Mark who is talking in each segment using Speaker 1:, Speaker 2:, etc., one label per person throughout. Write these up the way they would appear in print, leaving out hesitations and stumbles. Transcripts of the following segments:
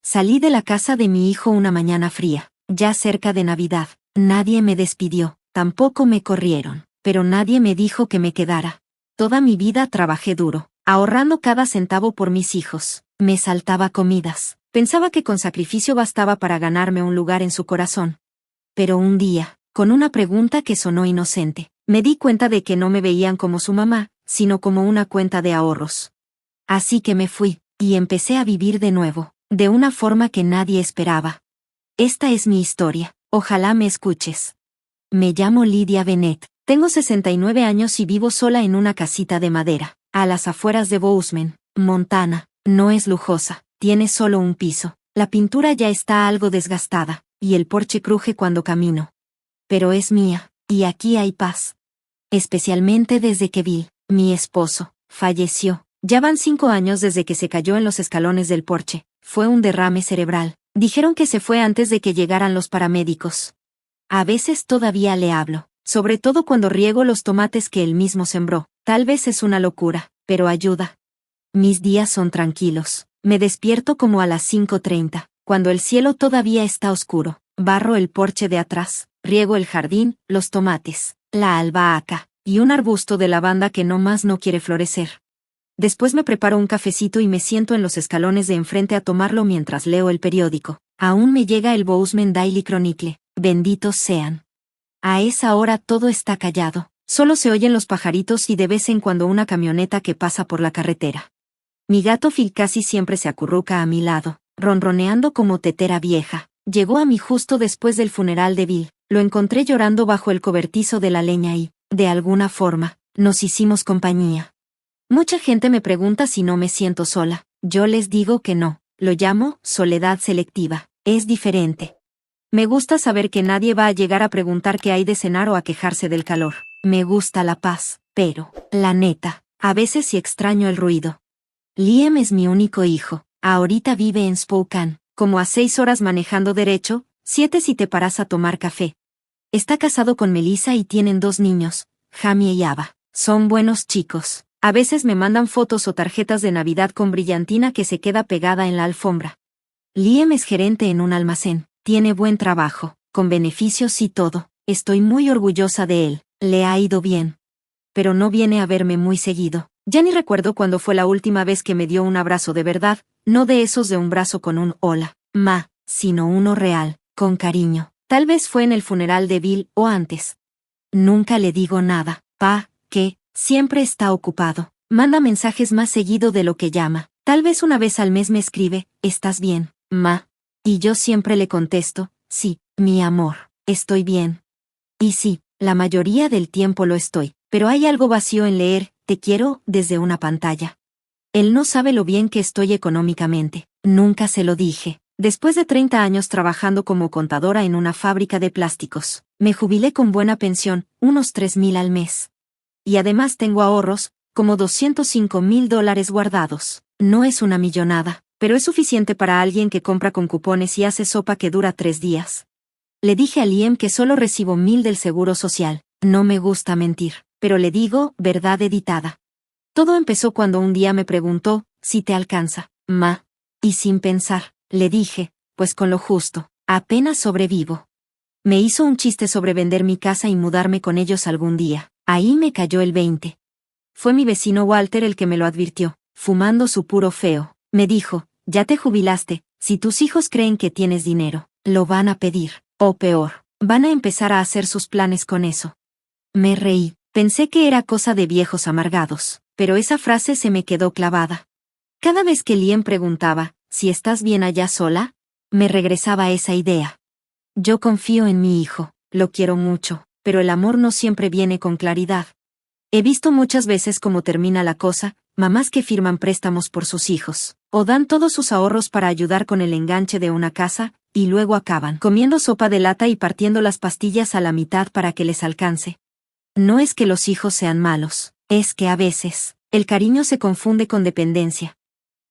Speaker 1: Salí de la casa de mi hijo una mañana fría, ya cerca de Navidad. Nadie me despidió, tampoco me corrieron, pero nadie me dijo que me quedara. Toda mi vida trabajé duro, ahorrando cada centavo por mis hijos. Me saltaba comidas. Pensaba que con sacrificio bastaba para ganarme un lugar en su corazón. Pero un día, con una pregunta que sonó inocente, me di cuenta de que no me veían como su mamá, sino como una cuenta de ahorros. Así que me fui, y empecé a vivir de nuevo, de una forma que nadie esperaba. Esta es mi historia, ojalá me escuches. Me llamo Lydia Bennett, tengo 69 años y vivo sola en una casita de madera, a las afueras de Bozeman, Montana. No es lujosa, tiene solo un piso, la pintura ya está algo desgastada, y el porche cruje cuando camino. Pero es mía, y aquí hay paz. Especialmente desde que Bill, mi esposo, falleció. Ya van 5 años desde que se cayó en los escalones del porche. Fue un derrame cerebral. Dijeron que se fue antes de que llegaran los paramédicos. A veces todavía le hablo, sobre todo cuando riego los tomates que él mismo sembró. Tal vez es una locura, pero ayuda. Mis días son tranquilos. Me despierto como a las 5:30, cuando el cielo todavía está oscuro. Barro el porche de atrás, riego el jardín, los tomates, la albahaca, y un arbusto de lavanda que no quiere florecer. Después me preparo un cafecito y me siento en los escalones de enfrente a tomarlo mientras leo el periódico. Aún me llega el Bozeman Daily Chronicle, benditos sean. A esa hora todo está callado, solo se oyen los pajaritos y de vez en cuando una camioneta que pasa por la carretera. Mi gato Phil casi siempre se acurruca a mi lado, ronroneando como tetera vieja. Llegó a mí justo después del funeral de Bill. Lo encontré llorando bajo el cobertizo de la leña y, de alguna forma, nos hicimos compañía. Mucha gente me pregunta si no me siento sola. Yo les digo que no. Lo llamo soledad selectiva. Es diferente. Me gusta saber que nadie va a llegar a preguntar qué hay de cenar o a quejarse del calor. Me gusta la paz, pero, la neta, a veces sí extraño el ruido. Liam es mi único hijo. Ahorita vive en Spokane, como a 6 horas manejando derecho, 7 si te paras a tomar café. Está casado con Melissa y tienen 2 niños, Jamie y Ava. Son buenos chicos. A veces me mandan fotos o tarjetas de Navidad con brillantina que se queda pegada en la alfombra. Liam es gerente en un almacén, tiene buen trabajo, con beneficios y todo. Estoy muy orgullosa de él, le ha ido bien. Pero no viene a verme muy seguido. Ya ni recuerdo cuándo fue la última vez que me dio un abrazo de verdad, no de esos de un brazo con un hola, ma, sino uno real, con cariño. Tal vez fue en el funeral de Bill o antes. Nunca le digo nada, que siempre está ocupado. Manda mensajes más seguido de lo que llama. Tal vez una vez al mes me escribe, ¿estás bien, ma? Y yo siempre le contesto, sí, mi amor, estoy bien. Y sí, la mayoría del tiempo lo estoy, pero hay algo vacío en leer, te quiero, desde una pantalla. Él no sabe lo bien que estoy económicamente, nunca se lo dije. Después de 30 años trabajando como contadora en una fábrica de plásticos, me jubilé con buena pensión, unos $3,000 al mes. Y además tengo ahorros, como $205,000 guardados. No es una millonada, pero es suficiente para alguien que compra con cupones y hace sopa que dura 3 días. Le dije a Liam que solo recibo $1,000 del seguro social. No me gusta mentir, pero le digo, verdad editada. Todo empezó cuando un día me preguntó, si te alcanza, ma. Y sin pensar, le dije, pues con lo justo, apenas sobrevivo. Me hizo un chiste sobre vender mi casa y mudarme con ellos algún día. Ahí me cayó el 20. Fue mi vecino Walter el que me lo advirtió, fumando su puro feo. Me dijo, ya te jubilaste, si tus hijos creen que tienes dinero, lo van a pedir, o peor, van a empezar a hacer sus planes con eso. Me reí, pensé que era cosa de viejos amargados, pero esa frase se me quedó clavada. Cada vez que Liam preguntaba, ¿si estás bien allá sola?, me regresaba esa idea. Yo confío en mi hijo, lo quiero mucho, pero el amor no siempre viene con claridad. He visto muchas veces cómo termina la cosa, mamás que firman préstamos por sus hijos, o dan todos sus ahorros para ayudar con el enganche de una casa, y luego acaban comiendo sopa de lata y partiendo las pastillas a la mitad para que les alcance. No es que los hijos sean malos, es que a veces, el cariño se confunde con dependencia.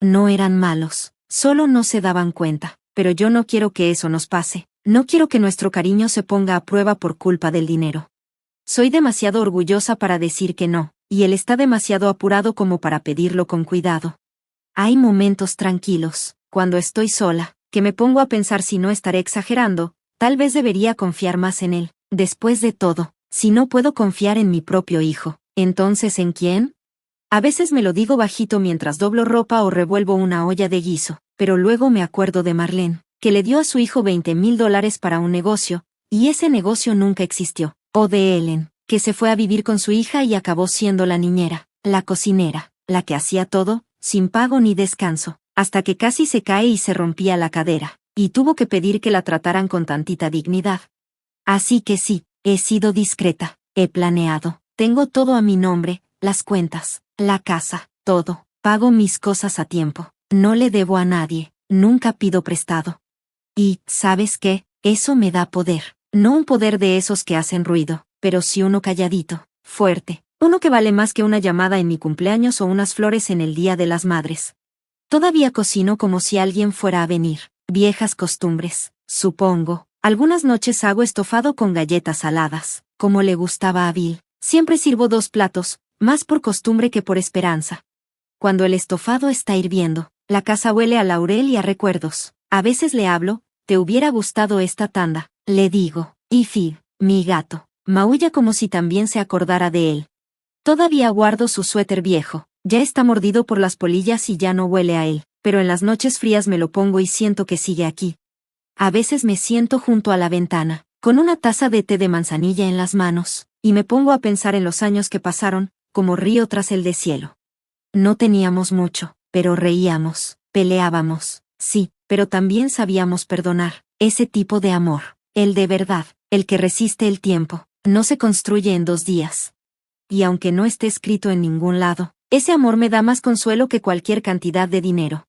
Speaker 1: No eran malos, solo no se daban cuenta, pero yo no quiero que eso nos pase. No quiero que nuestro cariño se ponga a prueba por culpa del dinero. Soy demasiado orgullosa para decir que no, y él está demasiado apurado como para pedirlo con cuidado. Hay momentos tranquilos, cuando estoy sola, que me pongo a pensar si no estaré exagerando, tal vez debería confiar más en él. Después de todo, si no puedo confiar en mi propio hijo, ¿entonces en quién? A veces me lo digo bajito mientras doblo ropa o revuelvo una olla de guiso, pero luego me acuerdo de Marlene, que le dio a su hijo $20,000 para un negocio, y ese negocio nunca existió. O de Ellen, que se fue a vivir con su hija y acabó siendo la niñera, la cocinera, la que hacía todo, sin pago ni descanso, hasta que casi se cae y se rompía la cadera, y tuvo que pedir que la trataran con tantita dignidad. Así que sí, he sido discreta, he planeado, tengo todo a mi nombre, las cuentas, la casa, todo, pago mis cosas a tiempo, no le debo a nadie, nunca pido prestado. Y, ¿sabes qué? Eso me da poder, no un poder de esos que hacen ruido, pero sí uno calladito, fuerte, uno que vale más que una llamada en mi cumpleaños o unas flores en el Día de las Madres. Todavía cocino como si alguien fuera a venir, viejas costumbres, supongo. Algunas noches hago estofado con galletas saladas, como le gustaba a Bill. Siempre sirvo 2 platos, más por costumbre que por esperanza. Cuando el estofado está hirviendo, la casa huele a laurel y a recuerdos. A veces le hablo, ¿te hubiera gustado esta tanda? Le digo, y Phil, mi gato, maulla como si también se acordara de él. Todavía guardo su suéter viejo, ya está mordido por las polillas y ya no huele a él, pero en las noches frías me lo pongo y siento que sigue aquí. A veces me siento junto a la ventana, con una taza de té de manzanilla en las manos, y me pongo a pensar en los años que pasaron, como río tras el deshielo. No teníamos mucho, pero reíamos, peleábamos, sí, pero también sabíamos perdonar. Ese tipo de amor, el de verdad, el que resiste el tiempo, no se construye en 2 días. Y aunque no esté escrito en ningún lado, ese amor me da más consuelo que cualquier cantidad de dinero.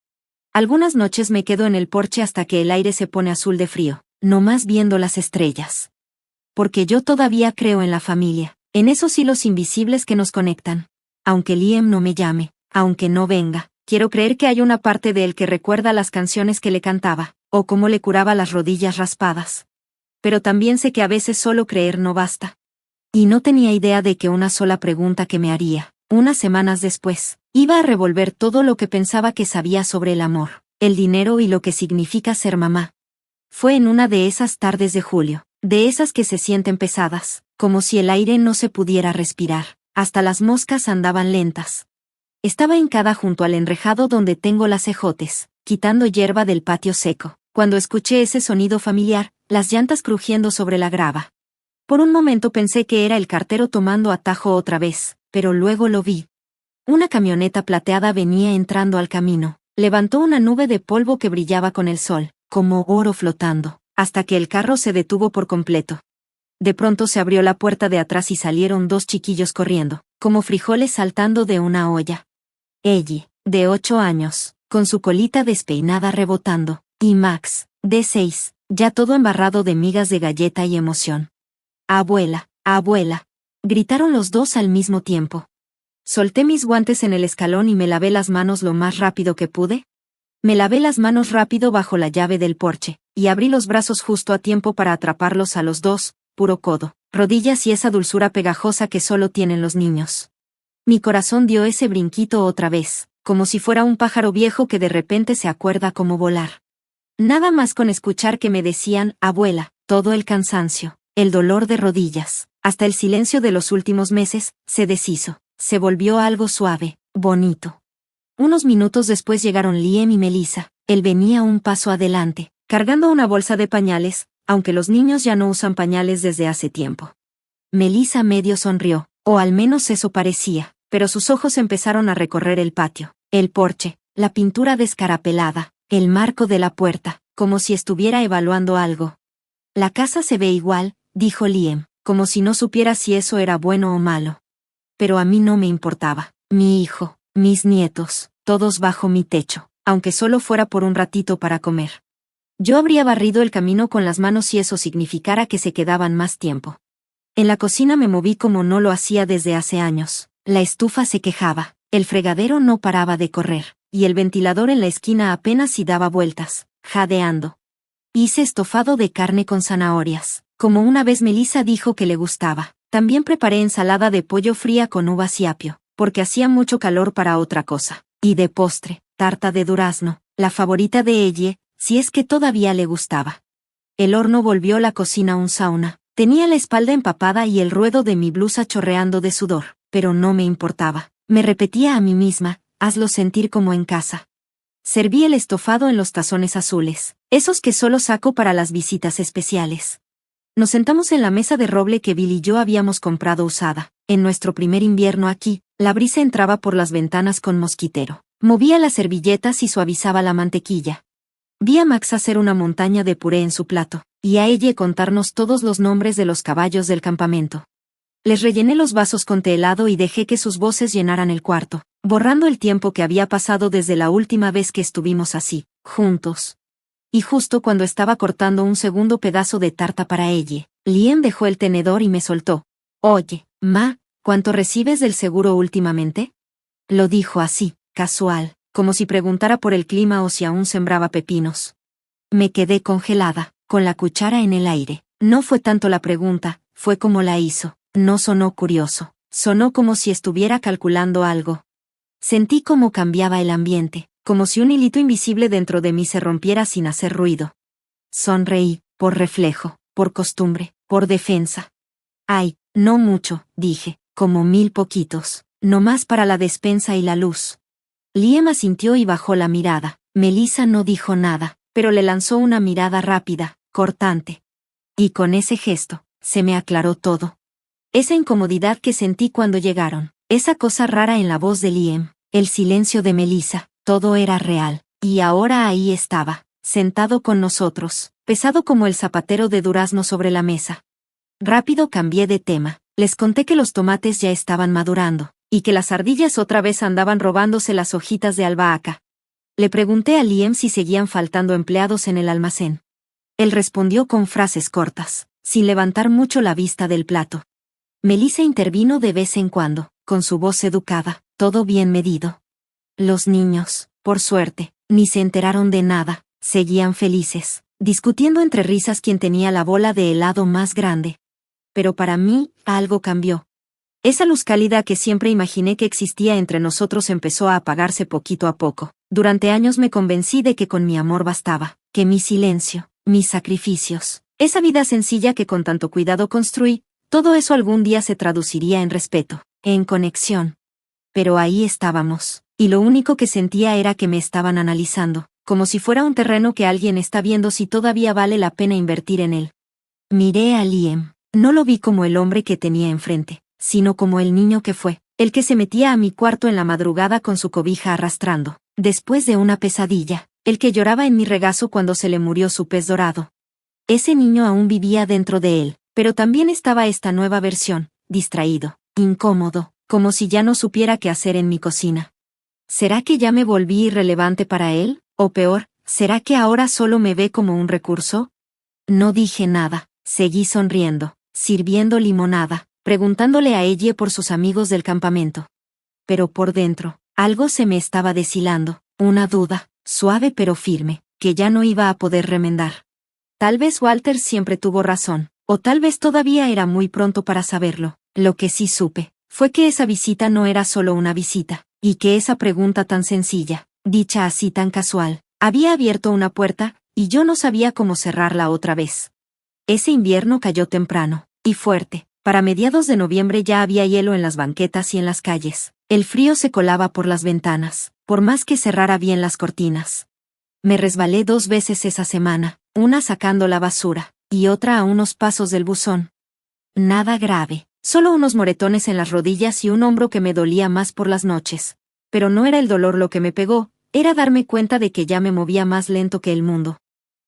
Speaker 1: Algunas noches me quedo en el porche hasta que el aire se pone azul de frío, nomás viendo las estrellas. Porque yo todavía creo en la familia, en esos hilos invisibles que nos conectan. Aunque Liam no me llame, aunque no venga, quiero creer que hay una parte de él que recuerda las canciones que le cantaba, o cómo le curaba las rodillas raspadas. Pero también sé que a veces solo creer no basta. Y no tenía idea de que una sola pregunta que me haría, unas semanas después, iba a revolver todo lo que pensaba que sabía sobre el amor, el dinero y lo que significa ser mamá. Fue en una de esas tardes de julio, de esas que se sienten pesadas, como si el aire no se pudiera respirar, hasta las moscas andaban lentas. Estaba hincada junto al enrejado donde tengo las ejotes, quitando hierba del patio seco, cuando escuché ese sonido familiar, las llantas crujiendo sobre la grava. Por un momento pensé que era el cartero tomando atajo otra vez, pero luego lo vi. Una camioneta plateada venía entrando al camino, levantó una nube de polvo que brillaba con el sol, como oro flotando, hasta que el carro se detuvo por completo. De pronto se abrió la puerta de atrás y salieron 2 chiquillos corriendo, como frijoles saltando de una olla. Ellie, de 8 años, con su colita despeinada rebotando, y Max, de 6, ya todo embarrado de migas de galleta y emoción. «Abuela, abuela», gritaron los 2 al mismo tiempo. Solté mis guantes en el escalón y me lavé las manos lo más rápido que pude. Me lavé las manos rápido bajo la llave del porche, y abrí los brazos justo a tiempo para atraparlos a los 2, puro codo, rodillas y esa dulzura pegajosa que solo tienen los niños. Mi corazón dio ese brinquito otra vez, como si fuera un pájaro viejo que de repente se acuerda cómo volar. Nada más con escuchar que me decían, abuela, todo el cansancio, el dolor de rodillas, hasta el silencio de los últimos meses, se deshizo, se volvió algo suave, bonito. Unos minutos después llegaron Liam y Melissa. Él venía un paso adelante, cargando una bolsa de pañales, aunque los niños ya no usan pañales desde hace tiempo. Melissa medio sonrió, o al menos eso parecía, pero sus ojos empezaron a recorrer el patio, el porche, la pintura descarapelada, el marco de la puerta, como si estuviera evaluando algo. La casa se ve igual, dijo Liam, como si no supiera si eso era bueno o malo. Pero a mí no me importaba. Mi hijo, mis nietos, todos bajo mi techo, aunque solo fuera por un ratito para comer. Yo habría barrido el camino con las manos si eso significara que se quedaban más tiempo. En la cocina me moví como no lo hacía desde hace años. La estufa se quejaba, el fregadero no paraba de correr, y el ventilador en la esquina apenas si daba vueltas, jadeando. Hice estofado de carne con zanahorias, como una vez Melissa dijo que le gustaba. También preparé ensalada de pollo fría con uvas y apio, porque hacía mucho calor para otra cosa. Y de postre, tarta de durazno, la favorita de ella, si es que todavía le gustaba. El horno volvió la cocina un sauna. Tenía la espalda empapada y el ruedo de mi blusa chorreando de sudor, pero no me importaba. Me repetía a mí misma, hazlo sentir como en casa. Serví el estofado en los tazones azules, esos que solo saco para las visitas especiales. Nos sentamos en la mesa de roble que Bill y yo habíamos comprado usada. En nuestro primer invierno aquí, la brisa entraba por las ventanas con mosquitero. Movía las servilletas y suavizaba la mantequilla. Vi a Max hacer una montaña de puré en su plato, y a ella contarnos todos los nombres de los caballos del campamento. Les rellené los vasos con té helado y dejé que sus voces llenaran el cuarto, borrando el tiempo que había pasado desde la última vez que estuvimos así, juntos. Y justo cuando estaba cortando un segundo pedazo de tarta para ella, Liam dejó el tenedor y me soltó. Oye, Ma, ¿cuánto recibes del seguro últimamente? Lo dijo así, casual, como si preguntara por el clima o si aún sembraba pepinos. Me quedé congelada, con la cuchara en el aire. No fue tanto la pregunta, fue como la hizo. No sonó curioso, sonó como si estuviera calculando algo. Sentí cómo cambiaba el ambiente, como si un hilito invisible dentro de mí se rompiera sin hacer ruido. Sonreí, por reflejo, por costumbre, por defensa. Ay, no mucho, dije, como 1000 poquitos, no más para la despensa y la luz. Liam asintió y bajó la mirada. Melissa no dijo nada, pero le lanzó una mirada rápida, cortante. Y con ese gesto, se me aclaró todo. Esa incomodidad que sentí cuando llegaron, esa cosa rara en la voz de Liam, el silencio de Melissa, todo era real, y ahora ahí estaba, sentado con nosotros, pesado como el zapatero de durazno sobre la mesa. Rápido cambié de tema, les conté que los tomates ya estaban madurando, y que las ardillas otra vez andaban robándose las hojitas de albahaca. Le pregunté a Liam si seguían faltando empleados en el almacén. Él respondió con frases cortas, sin levantar mucho la vista del plato. Melissa intervino de vez en cuando, con su voz educada, todo bien medido. Los niños, por suerte, ni se enteraron de nada, seguían felices, discutiendo entre risas quién tenía la bola de helado más grande. Pero para mí, algo cambió. Esa luz cálida que siempre imaginé que existía entre nosotros empezó a apagarse poquito a poco. Durante años me convencí de que con mi amor bastaba, que mi silencio, mis sacrificios, esa vida sencilla que con tanto cuidado construí, todo eso algún día se traduciría en respeto, en conexión. Pero ahí estábamos, y lo único que sentía era que me estaban analizando, como si fuera un terreno que alguien está viendo si todavía vale la pena invertir en él. Miré a Liam, no lo vi como el hombre que tenía enfrente, sino como el niño que fue, el que se metía a mi cuarto en la madrugada con su cobija arrastrando, después de una pesadilla, el que lloraba en mi regazo cuando se le murió su pez dorado. Ese niño aún vivía dentro de él. Pero también estaba esta nueva versión, distraído, incómodo, como si ya no supiera qué hacer en mi cocina. ¿Será que ya me volví irrelevante para él? O peor, ¿será que ahora solo me ve como un recurso? No dije nada, seguí sonriendo, sirviendo limonada, preguntándole a ella por sus amigos del campamento. Pero por dentro, algo se me estaba deshilando, una duda, suave pero firme, que ya no iba a poder remendar. Tal vez Walter siempre tuvo razón. O tal vez todavía era muy pronto para saberlo. Lo que sí supe, fue que esa visita no era solo una visita, y que esa pregunta tan sencilla, dicha así tan casual, había abierto una puerta, y yo no sabía cómo cerrarla otra vez. Ese invierno cayó temprano, y fuerte. Para mediados de noviembre ya había hielo en las banquetas y en las calles. El frío se colaba por las ventanas, por más que cerrara bien las cortinas. Me resbalé 2 veces esa semana, una sacando la basura, y otra a unos pasos del buzón. Nada grave, solo unos moretones en las rodillas y un hombro que me dolía más por las noches. Pero no era el dolor lo que me pegó, era darme cuenta de que ya me movía más lento que el mundo.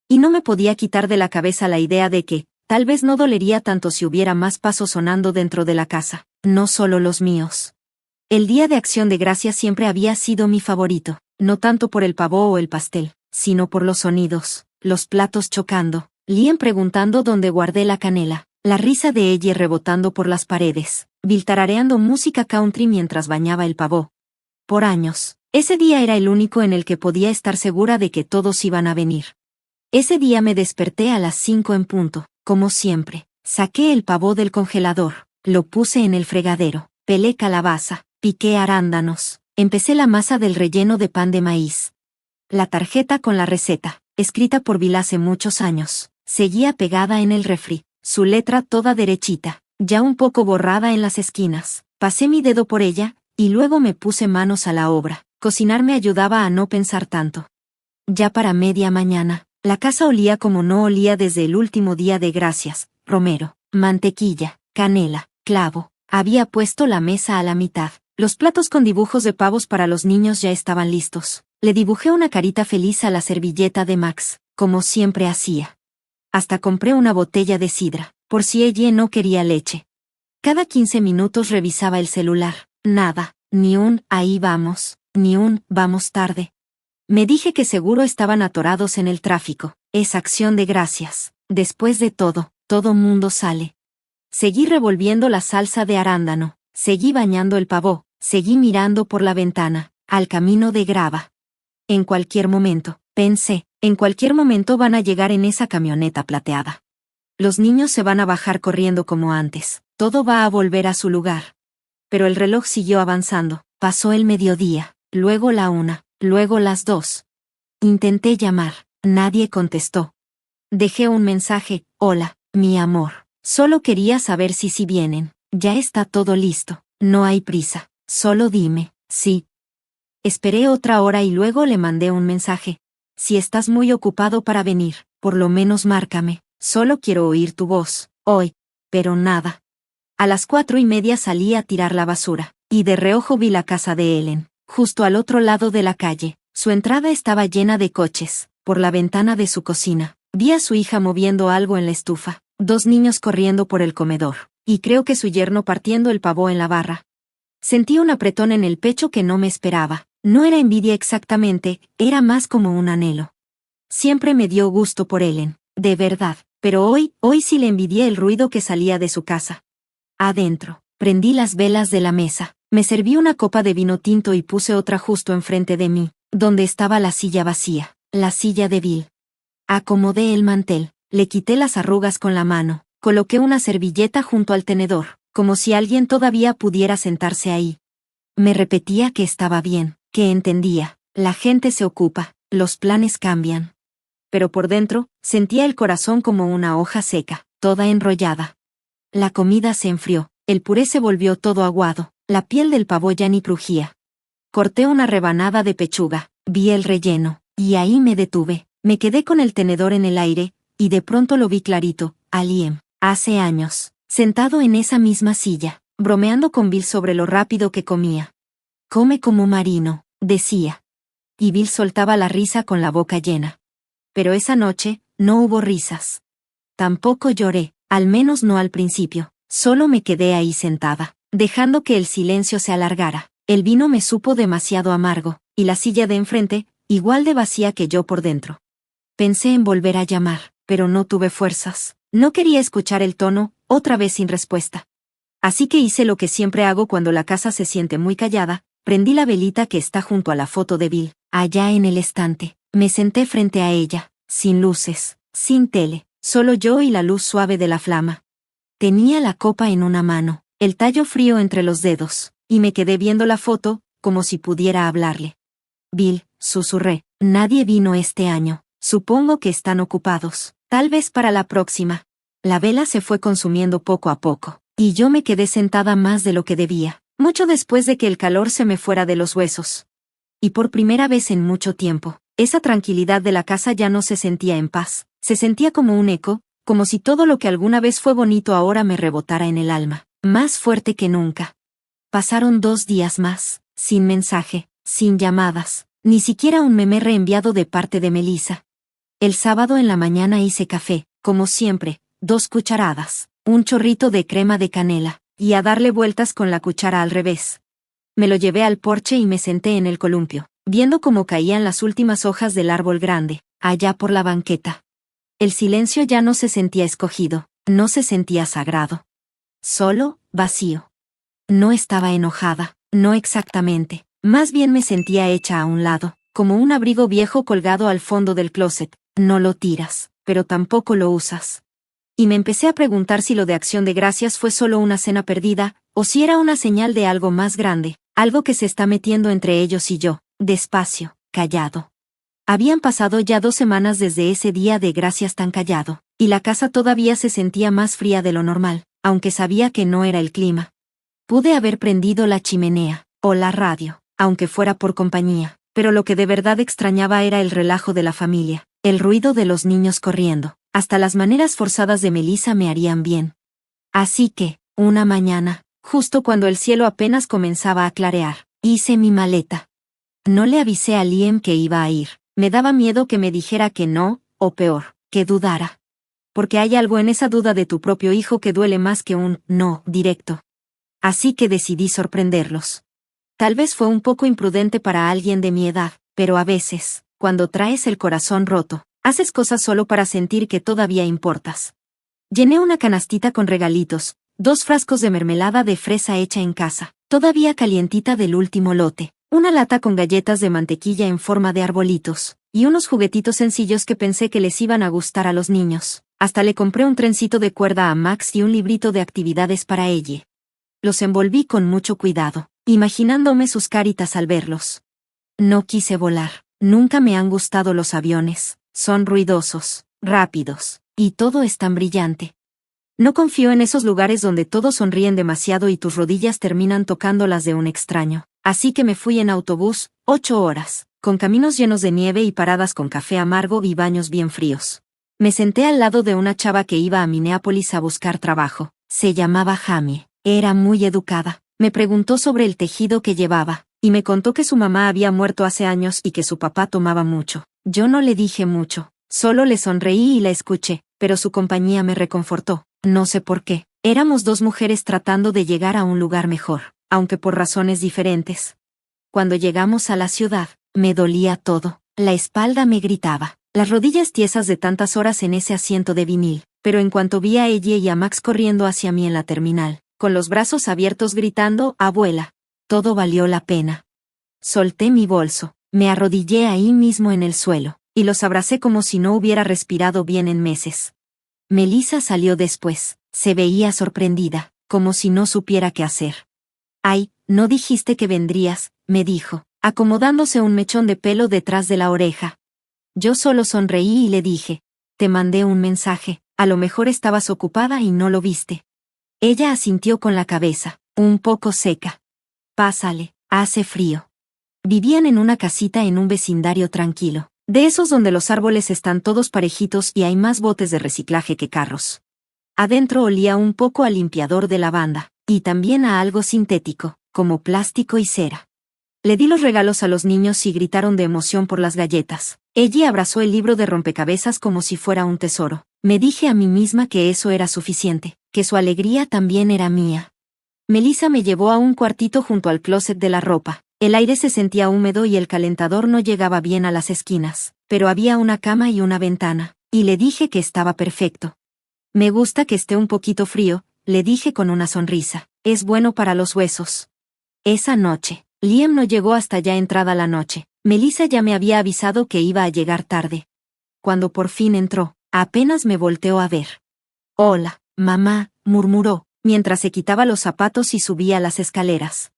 Speaker 1: Y no me podía quitar de la cabeza la idea de que, tal vez no dolería tanto si hubiera más pasos sonando dentro de la casa, no solo los míos. El Día de Acción de Gracias siempre había sido mi favorito, no tanto por el pavó o el pastel, sino por los sonidos, los platos chocando, Liam preguntando dónde guardé la canela, la risa de ella rebotando por las paredes, Bill tarareando música country mientras bañaba el pavó. Por años, ese día era el único en el que podía estar segura de que todos iban a venir. Ese día me desperté a las 5 en punto, como siempre, saqué el pavó del congelador, lo puse en el fregadero, pelé calabaza, piqué arándanos, empecé la masa del relleno de pan de maíz. La tarjeta con la receta, escrita por Bill hace muchos años. Seguía pegada en el refri, su letra toda derechita, ya un poco borrada en las esquinas. Pasé mi dedo por ella, y luego me puse manos a la obra. Cocinar me ayudaba a no pensar tanto. Ya para media mañana, la casa olía como no olía desde el último día de gracias: romero, mantequilla, canela, clavo. Había puesto la mesa a la mitad. Los platos con dibujos de pavos para los niños ya estaban listos. Le dibujé una carita feliz a la servilleta de Max, como siempre hacía. Hasta compré una botella de sidra, por si ella no quería leche. Cada 15 minutos revisaba el celular. Nada, ni un "ahí vamos", ni un "vamos tarde". Me dije que seguro estaban atorados en el tráfico. Es acción de gracias. Después de todo mundo sale. Seguí revolviendo la salsa de arándano, seguí bañando el pavó, seguí mirando por la ventana, al camino de grava. En cualquier momento, pensé, en cualquier momento van a llegar en esa camioneta plateada. Los niños se van a bajar corriendo como antes, todo va a volver a su lugar. Pero el reloj siguió avanzando, pasó el mediodía, luego la 1, luego las 2. Intenté llamar, nadie contestó. Dejé un mensaje: hola, mi amor. Solo quería saber si vienen. Ya está todo listo. No hay prisa. Solo dime, sí. Esperé otra hora y luego le mandé un mensaje. Si estás muy ocupado para venir, por lo menos márcame. Solo quiero oír tu voz, hoy. Pero nada. A las 4:30 salí a tirar la basura, y de reojo vi la casa de Ellen, justo al otro lado de la calle. Su entrada estaba llena de coches. Por la ventana de su cocina, vi a su hija moviendo algo en la estufa. 2 niños corriendo por el comedor, y creo que su yerno partiendo el pavó en la barra. Sentí un apretón en el pecho que no me esperaba. No era envidia exactamente, era más como un anhelo. Siempre me dio gusto por Ellen, de verdad, pero hoy sí le envidié el ruido que salía de su casa. Adentro, prendí las velas de la mesa, me serví una copa de vino tinto y puse otra justo enfrente de mí, donde estaba la silla vacía, la silla de Bill. Acomodé el mantel. Le quité las arrugas con la mano, coloqué una servilleta junto al tenedor, como si alguien todavía pudiera sentarse ahí. Me repetía que estaba bien, que entendía, la gente se ocupa, los planes cambian. Pero por dentro, sentía el corazón como una hoja seca, toda enrollada. La comida se enfrió, el puré se volvió todo aguado, la piel del pavo ya ni crujía. Corté una rebanada de pechuga, vi el relleno, y ahí me detuve, me quedé con el tenedor en el aire, y de pronto lo vi clarito, a Liam, hace años, sentado en esa misma silla, bromeando con Bill sobre lo rápido que comía. Come como marino, decía. Y Bill soltaba la risa con la boca llena. Pero esa noche, no hubo risas. Tampoco lloré, al menos no al principio, solo me quedé ahí sentada, dejando que el silencio se alargara. El vino me supo demasiado amargo, y la silla de enfrente, igual de vacía que yo por dentro. Pensé en volver a llamar, pero no tuve fuerzas. No quería escuchar el tono, otra vez sin respuesta. Así que hice lo que siempre hago cuando la casa se siente muy callada, prendí la velita que está junto a la foto de Bill, allá en el estante. Me senté frente a ella, sin luces, sin tele, solo yo y la luz suave de la flama. Tenía la copa en una mano, el tallo frío entre los dedos, y me quedé viendo la foto, como si pudiera hablarle. Bill, susurré, nadie vino este año. Supongo que están ocupados. Tal vez para la próxima. La vela se fue consumiendo poco a poco, y yo me quedé sentada más de lo que debía, mucho después de que el calor se me fuera de los huesos. Y por primera vez en mucho tiempo, esa tranquilidad de la casa ya no se sentía en paz, se sentía como un eco, como si todo lo que alguna vez fue bonito ahora me rebotara en el alma, más fuerte que nunca. Pasaron 2 días más, sin mensaje, sin llamadas, ni siquiera un meme reenviado de parte de Melissa. El sábado en la mañana hice café, como siempre, 2 cucharadas, un chorrito de crema de canela, y a darle vueltas con la cuchara al revés. Me lo llevé al porche y me senté en el columpio, viendo cómo caían las últimas hojas del árbol grande, allá por la banqueta. El silencio ya no se sentía escogido, no se sentía sagrado. Solo, vacío. No estaba enojada, no exactamente, más bien me sentía hecha a un lado, como un abrigo viejo colgado al fondo del closet. No lo tiras, pero tampoco lo usas. Y me empecé a preguntar si lo de Acción de Gracias fue solo una cena perdida, o si era una señal de algo más grande, algo que se está metiendo entre ellos y yo, despacio, callado. Habían pasado ya 2 semanas desde ese día de gracias tan callado, y la casa todavía se sentía más fría de lo normal, aunque sabía que no era el clima. Pude haber prendido la chimenea, o la radio, aunque fuera por compañía, pero lo que de verdad extrañaba era el relajo de la familia, el ruido de los niños corriendo, hasta las maneras forzadas de Melissa me harían bien. Así que, una mañana, justo cuando el cielo apenas comenzaba a clarear, hice mi maleta. No le avisé a Liam que iba a ir. Me daba miedo que me dijera que no, o peor, que dudara. Porque hay algo en esa duda de tu propio hijo que duele más que un no directo. Así que decidí sorprenderlos. Tal vez fue un poco imprudente para alguien de mi edad, pero a veces, cuando traes el corazón roto, haces cosas solo para sentir que todavía importas. Llené una canastita con regalitos, 2 frascos de mermelada de fresa hecha en casa, todavía calientita del último lote, una lata con galletas de mantequilla en forma de arbolitos, y unos juguetitos sencillos que pensé que les iban a gustar a los niños. Hasta le compré un trencito de cuerda a Max y un librito de actividades para ella. Los envolví con mucho cuidado, imaginándome sus caritas al verlos. No quise volar, nunca me han gustado los aviones, son ruidosos, rápidos, y todo es tan brillante. No confío en esos lugares donde todos sonríen demasiado y tus rodillas terminan tocando las de un extraño. Así que me fui en autobús, 8 horas, con caminos llenos de nieve y paradas con café amargo y baños bien fríos. Me senté al lado de una chava que iba a Minneapolis a buscar trabajo. Se llamaba Jamie. Era muy educada. Me preguntó sobre el tejido que llevaba, y me contó que su mamá había muerto hace años y que su papá tomaba mucho. Yo no le dije mucho, solo le sonreí y la escuché, pero su compañía me reconfortó. No sé por qué. Éramos 2 mujeres tratando de llegar a un lugar mejor, aunque por razones diferentes. Cuando llegamos a la ciudad, me dolía todo, la espalda me gritaba, las rodillas tiesas de tantas horas en ese asiento de vinil, pero en cuanto vi a ella y a Max corriendo hacia mí en la terminal, con los brazos abiertos gritando, «Abuela», todo valió la pena. Solté mi bolso, me arrodillé ahí mismo en el suelo, y los abracé como si no hubiera respirado bien en meses. Melissa salió después, se veía sorprendida, como si no supiera qué hacer. «Ay, no dijiste que vendrías», me dijo, acomodándose un mechón de pelo detrás de la oreja. Yo solo sonreí y le dije, «Te mandé un mensaje, a lo mejor estabas ocupada y no lo viste». Ella asintió con la cabeza, un poco seca. «Pásale, hace frío». Vivían en una casita en un vecindario tranquilo, de esos donde los árboles están todos parejitos y hay más botes de reciclaje que carros. Adentro olía un poco a limpiador de lavanda, y también a algo sintético, como plástico y cera. Le di los regalos a los niños y gritaron de emoción por las galletas. Ella abrazó el libro de rompecabezas como si fuera un tesoro. Me dije a mí misma que eso era suficiente, que su alegría también era mía. Melissa me llevó a un cuartito junto al closet de la ropa. El aire se sentía húmedo y el calentador no llegaba bien a las esquinas, pero había una cama y una ventana, y le dije que estaba perfecto. «Me gusta que esté un poquito frío», le dije con una sonrisa. «Es bueno para los huesos». Esa noche, Liam no llegó hasta ya entrada la noche. Melissa ya me había avisado que iba a llegar tarde. Cuando por fin entró, apenas me volteó a ver. «Hola, mamá», murmuró, mientras se quitaba los zapatos y subía las escaleras.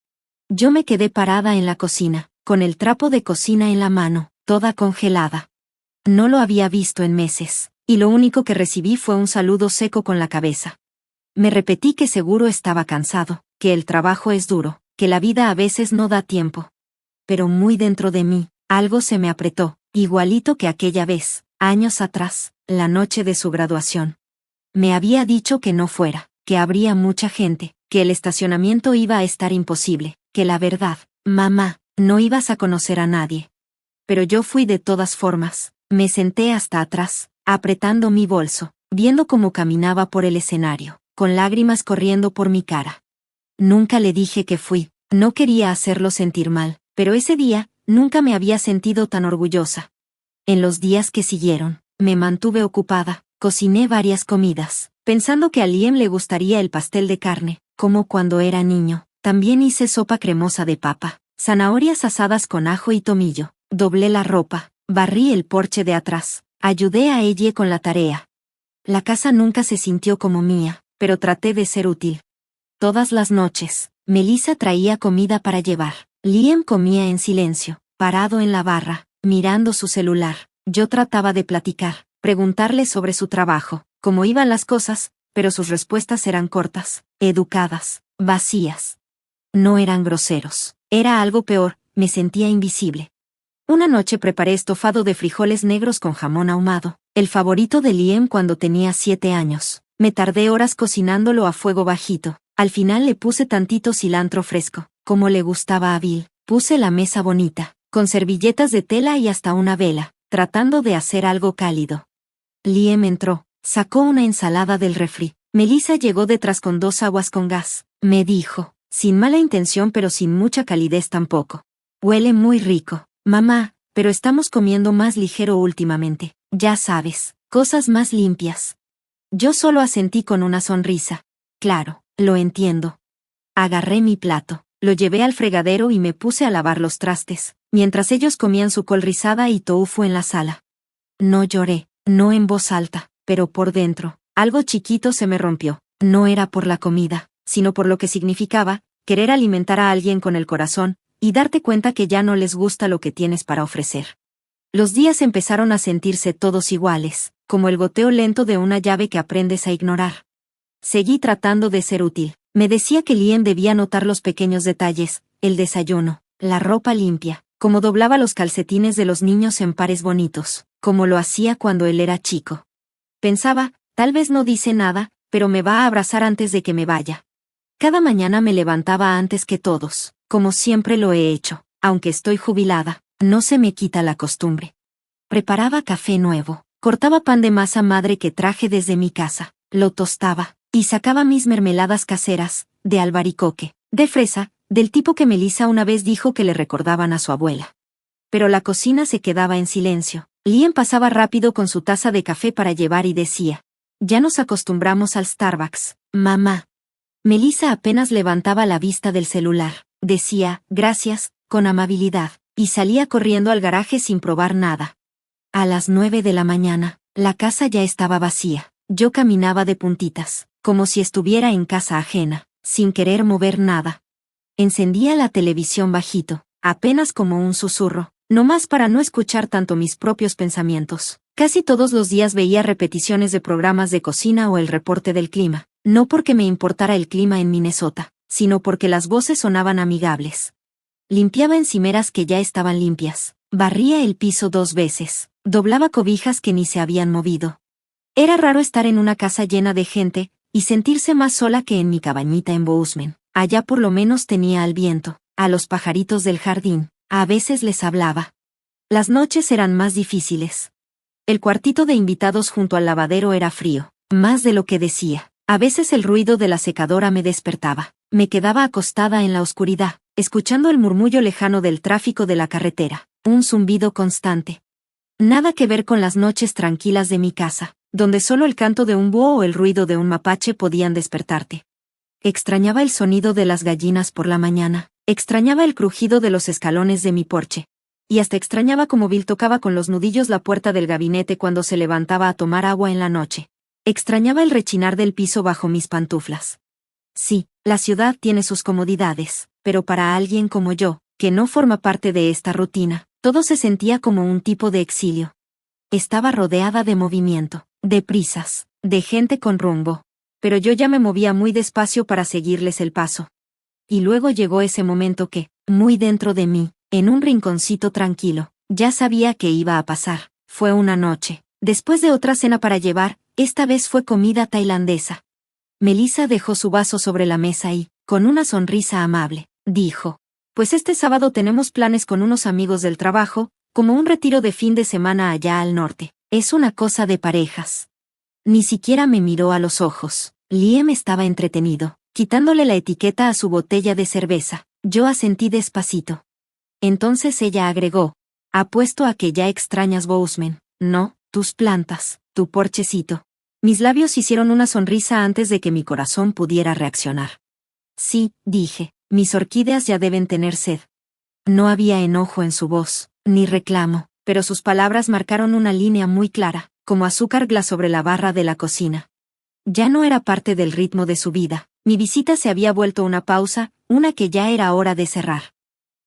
Speaker 1: Yo me quedé parada en la cocina, con el trapo de cocina en la mano, toda congelada. No lo había visto en meses, y lo único que recibí fue un saludo seco con la cabeza. Me repetí que seguro estaba cansado, que el trabajo es duro, que la vida a veces no da tiempo. Pero muy dentro de mí, algo se me apretó, igualito que aquella vez, años atrás, la noche de su graduación. Me había dicho que no fuera, que habría mucha gente, que el estacionamiento iba a estar imposible, que la verdad, mamá, no ibas a conocer a nadie. Pero yo fui de todas formas, me senté hasta atrás, apretando mi bolso, viendo cómo caminaba por el escenario, con lágrimas corriendo por mi cara. Nunca le dije que fui, no quería hacerlo sentir mal, pero ese día, nunca me había sentido tan orgullosa. En los días que siguieron, me mantuve ocupada, cociné varias comidas, pensando que a Liam le gustaría el pastel de carne, como cuando era niño. También hice sopa cremosa de papa, zanahorias asadas con ajo y tomillo, doblé la ropa, barrí el porche de atrás, ayudé a ella con la tarea. La casa nunca se sintió como mía, pero traté de ser útil. Todas las noches, Melissa traía comida para llevar. Liam comía en silencio, parado en la barra, mirando su celular. Yo trataba de platicar, preguntarle sobre su trabajo, cómo iban las cosas, pero sus respuestas eran cortas, educadas, vacías. No eran groseros. Era algo peor, me sentía invisible. Una noche preparé estofado de frijoles negros con jamón ahumado, el favorito de Liam cuando tenía 7 años. Me tardé horas cocinándolo a fuego bajito. Al final le puse tantito cilantro fresco, como le gustaba a Bill. Puse la mesa bonita, con servilletas de tela y hasta una vela, tratando de hacer algo cálido. Liam entró, sacó una ensalada del refri. Melissa llegó detrás con 2 aguas con gas. Me dijo, sin mala intención pero sin mucha calidez tampoco. Huele muy rico, mamá, pero estamos comiendo más ligero últimamente. Ya sabes, cosas más limpias. Yo solo asentí con una sonrisa. Claro, lo entiendo. Agarré mi plato, lo llevé al fregadero y me puse a lavar los trastes, mientras ellos comían su col rizada y tofu en la sala. No lloré, no en voz alta, pero por dentro, algo chiquito se me rompió. No era por la comida, sino por lo que significaba, querer alimentar a alguien con el corazón, y darte cuenta que ya no les gusta lo que tienes para ofrecer. Los días empezaron a sentirse todos iguales, como el goteo lento de una llave que aprendes a ignorar. Seguí tratando de ser útil. Me decía que Liam debía notar los pequeños detalles, el desayuno, la ropa limpia, cómo doblaba los calcetines de los niños en pares bonitos, como lo hacía cuando él era chico. Pensaba, tal vez no dice nada, pero me va a abrazar antes de que me vaya. Cada mañana me levantaba antes que todos, como siempre lo he hecho, aunque estoy jubilada, no se me quita la costumbre. Preparaba café nuevo, cortaba pan de masa madre que traje desde mi casa, lo tostaba, y sacaba mis mermeladas caseras, de albaricoque, de fresa, del tipo que Melissa una vez dijo que le recordaban a su abuela. Pero la cocina se quedaba en silencio. Liam pasaba rápido con su taza de café para llevar y decía, ya nos acostumbramos al Starbucks, mamá. Melissa apenas levantaba la vista del celular, decía, gracias, con amabilidad, y salía corriendo al garaje sin probar nada. A las 9 de la mañana, la casa ya estaba vacía. Yo caminaba de puntitas, como si estuviera en casa ajena, sin querer mover nada. Encendía la televisión bajito, apenas como un susurro, nomás para no escuchar tanto mis propios pensamientos. Casi todos los días veía repeticiones de programas de cocina o el reporte del clima, no porque me importara el clima en Minnesota, sino porque las voces sonaban amigables. Limpiaba encimeras que ya estaban limpias, barría el piso 2 veces, doblaba cobijas que ni se habían movido. Era raro estar en una casa llena de gente, y sentirse más sola que en mi cabañita en Bozeman. Allá por lo menos tenía al viento, a los pajaritos del jardín, a veces les hablaba. Las noches eran más difíciles. El cuartito de invitados junto al lavadero era frío, más de lo que decía. A veces el ruido de la secadora me despertaba. Me quedaba acostada en la oscuridad, escuchando el murmullo lejano del tráfico de la carretera, un zumbido constante. Nada que ver con las noches tranquilas de mi casa, donde solo el canto de un búho o el ruido de un mapache podían despertarte. Extrañaba el sonido de las gallinas por la mañana, extrañaba el crujido de los escalones de mi porche. Y hasta extrañaba cómo Bill tocaba con los nudillos la puerta del gabinete cuando se levantaba a tomar agua en la noche. Extrañaba el rechinar del piso bajo mis pantuflas. Sí, la ciudad tiene sus comodidades, pero para alguien como yo, que no forma parte de esta rutina, todo se sentía como un tipo de exilio. Estaba rodeada de movimiento, de prisas, de gente con rumbo. Pero yo ya me movía muy despacio para seguirles el paso. Y luego llegó ese momento que, muy dentro de mí, en un rinconcito tranquilo, ya sabía que iba a pasar. Fue una noche. Después de otra cena para llevar, esta vez fue comida tailandesa. Melissa dejó su vaso sobre la mesa y, con una sonrisa amable, dijo, pues este sábado tenemos planes con unos amigos del trabajo, como un retiro de fin de semana allá al norte. Es una cosa de parejas. Ni siquiera me miró a los ojos. Liam estaba entretenido, quitándole la etiqueta a su botella de cerveza. Yo asentí despacito. Entonces ella agregó, apuesto a que ya extrañas Bozeman, ¿no? Tus plantas, tu porchecito. Mis labios hicieron una sonrisa antes de que mi corazón pudiera reaccionar. Sí, dije, mis orquídeas ya deben tener sed. No había enojo en su voz, ni reclamo, pero sus palabras marcaron una línea muy clara, como azúcar glas sobre la barra de la cocina. Ya no era parte del ritmo de su vida, mi visita se había vuelto una pausa, una que ya era hora de cerrar.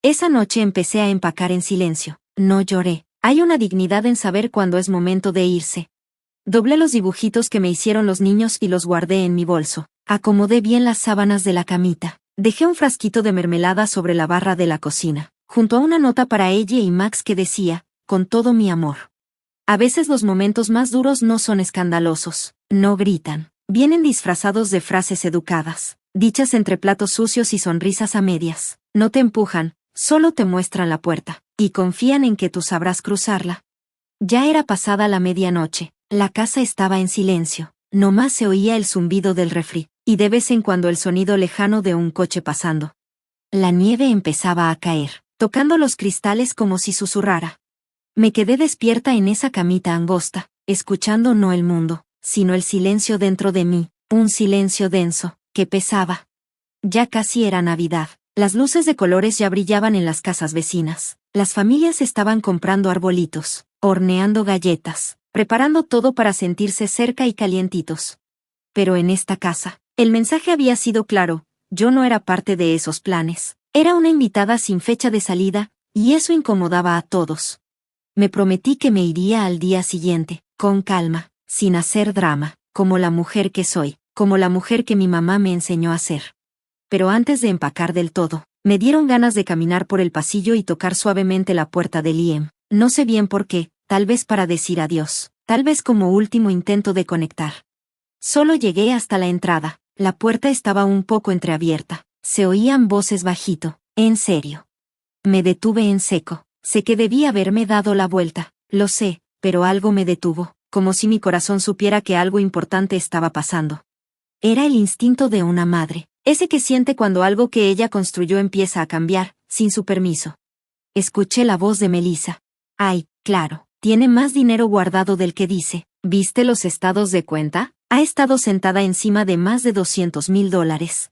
Speaker 1: Esa noche empecé a empacar en silencio. No lloré. Hay una dignidad en saber cuándo es momento de irse. Doblé los dibujitos que me hicieron los niños y los guardé en mi bolso. Acomodé bien las sábanas de la camita. Dejé un frasquito de mermelada sobre la barra de la cocina, junto a una nota para ella y Max que decía, con todo mi amor. A veces los momentos más duros no son escandalosos, no gritan, vienen disfrazados de frases educadas, dichas entre platos sucios y sonrisas a medias. No te empujan, solo te muestran la puerta, y confían en que tú sabrás cruzarla. Ya era pasada la medianoche, la casa estaba en silencio, nomás se oía el zumbido del refri, y de vez en cuando el sonido lejano de un coche pasando. La nieve empezaba a caer, tocando los cristales como si susurrara. Me quedé despierta en esa camita angosta, escuchando no el mundo, sino el silencio dentro de mí, un silencio denso, que pesaba. Ya casi era Navidad. Las luces de colores ya brillaban en las casas vecinas. Las familias estaban comprando arbolitos, horneando galletas, preparando todo para sentirse cerca y calientitos. Pero en esta casa, el mensaje había sido claro, yo no era parte de esos planes. Era una invitada sin fecha de salida, y eso incomodaba a todos. Me prometí que me iría al día siguiente, con calma, sin hacer drama, como la mujer que soy, como la mujer que mi mamá me enseñó a ser. Pero antes de empacar del todo, me dieron ganas de caminar por el pasillo y tocar suavemente la puerta de Liam. No sé bien por qué, tal vez para decir adiós, tal vez como último intento de conectar. Solo llegué hasta la entrada, la puerta estaba un poco entreabierta, se oían voces bajito, en serio. Me detuve en seco, sé que debí haberme dado la vuelta, lo sé, pero algo me detuvo, como si mi corazón supiera que algo importante estaba pasando. Era el instinto de una madre. Ese que siente cuando algo que ella construyó empieza a cambiar, sin su permiso. Escuché la voz de Melissa. Ay, claro, tiene más dinero guardado del que dice. ¿Viste los estados de cuenta? Ha estado sentada encima de más de $200,000.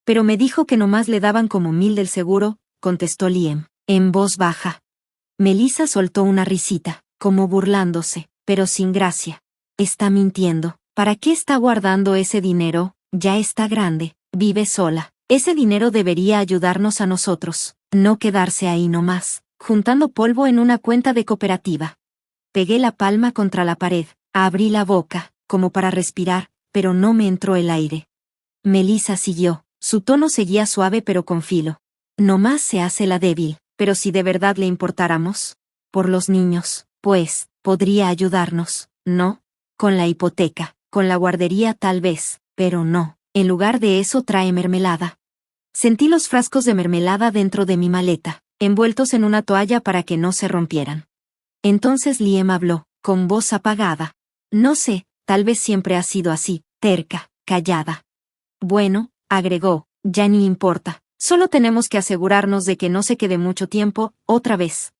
Speaker 1: Pero me dijo que nomás le daban como 1,000 del seguro, contestó Liam, en voz baja. Melissa soltó una risita, como burlándose, pero sin gracia. Está mintiendo. ¿Para qué está guardando ese dinero? Ya está grande. Vive sola. Ese dinero debería ayudarnos a nosotros, no quedarse ahí nomás, juntando polvo en una cuenta de cooperativa. Pegué la palma contra la pared, abrí la boca, como para respirar, pero no me entró el aire. Melissa siguió, su tono seguía suave pero con filo. Nomás se hace la débil, pero si de verdad le importáramos, por los niños, pues, podría ayudarnos, ¿no? Con la hipoteca, con la guardería tal vez, pero no. En lugar de eso trae mermelada. Sentí los frascos de mermelada dentro de mi maleta, envueltos en una toalla para que no se rompieran. Entonces Liam habló, con voz apagada. No sé, tal vez siempre ha sido así, terca, callada. Bueno, agregó, ya ni importa, solo tenemos que asegurarnos de que no se quede mucho tiempo, otra vez.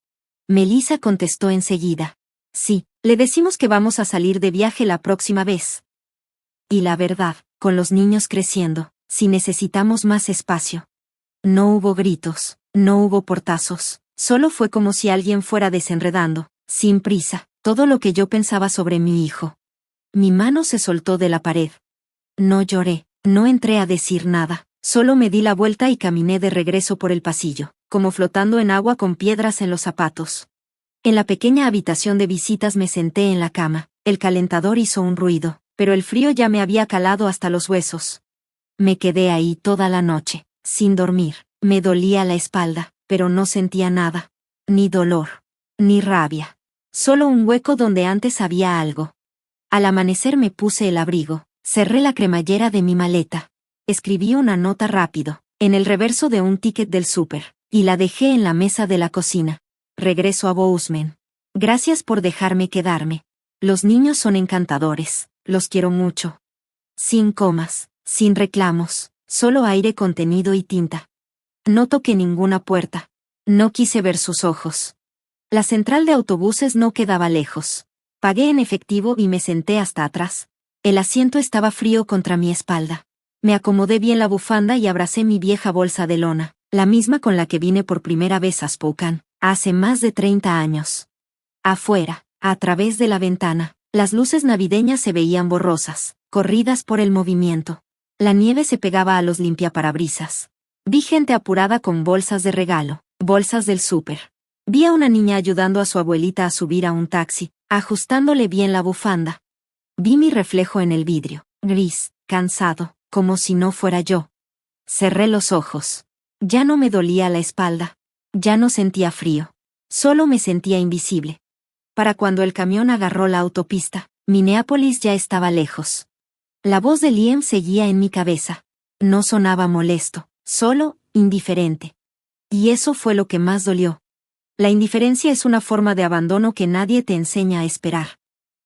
Speaker 1: Melissa contestó enseguida. Sí, le decimos que vamos a salir de viaje la próxima vez. Y la verdad, con los niños creciendo, si necesitamos más espacio. No hubo gritos, no hubo portazos, solo fue como si alguien fuera desenredando, sin prisa, todo lo que yo pensaba sobre mi hijo. Mi mano se soltó de la pared. No lloré, no entré a decir nada, solo me di la vuelta y caminé de regreso por el pasillo, como flotando en agua con piedras en los zapatos. En la pequeña habitación de visitas me senté en la cama, el calentador hizo un ruido, pero el frío ya me había calado hasta los huesos. Me quedé ahí toda la noche, sin dormir, me dolía la espalda, pero no sentía nada. Ni dolor, ni rabia. Solo un hueco donde antes había algo. Al amanecer me puse el abrigo, cerré la cremallera de mi maleta. Escribí una nota rápido, en el reverso de un ticket del súper, y la dejé en la mesa de la cocina. Regreso a Bozeman. Gracias por dejarme quedarme. Los niños son encantadores, los quiero mucho. Sin comas, sin reclamos, solo aire contenido y tinta. No toqué ninguna puerta. No quise ver sus ojos. La central de autobuses no quedaba lejos. Pagué en efectivo y me senté hasta atrás. El asiento estaba frío contra mi espalda. Me acomodé bien la bufanda y abracé mi vieja bolsa de lona, la misma con la que vine por primera vez a Spokane, hace más de 30 años. Afuera, a través de la ventana, las luces navideñas se veían borrosas, corridas por el movimiento. La nieve se pegaba a los limpiaparabrisas. Vi gente apurada con bolsas de regalo, bolsas del súper. Vi a una niña ayudando a su abuelita a subir a un taxi, ajustándole bien la bufanda. Vi mi reflejo en el vidrio, gris, cansado, como si no fuera yo. Cerré los ojos. Ya no me dolía la espalda. Ya no sentía frío. Solo me sentía invisible. Para cuando el camión agarró la autopista, Minneapolis ya estaba lejos. La voz de Liam seguía en mi cabeza. No sonaba molesto, solo indiferente. Y eso fue lo que más dolió. La indiferencia es una forma de abandono que nadie te enseña a esperar.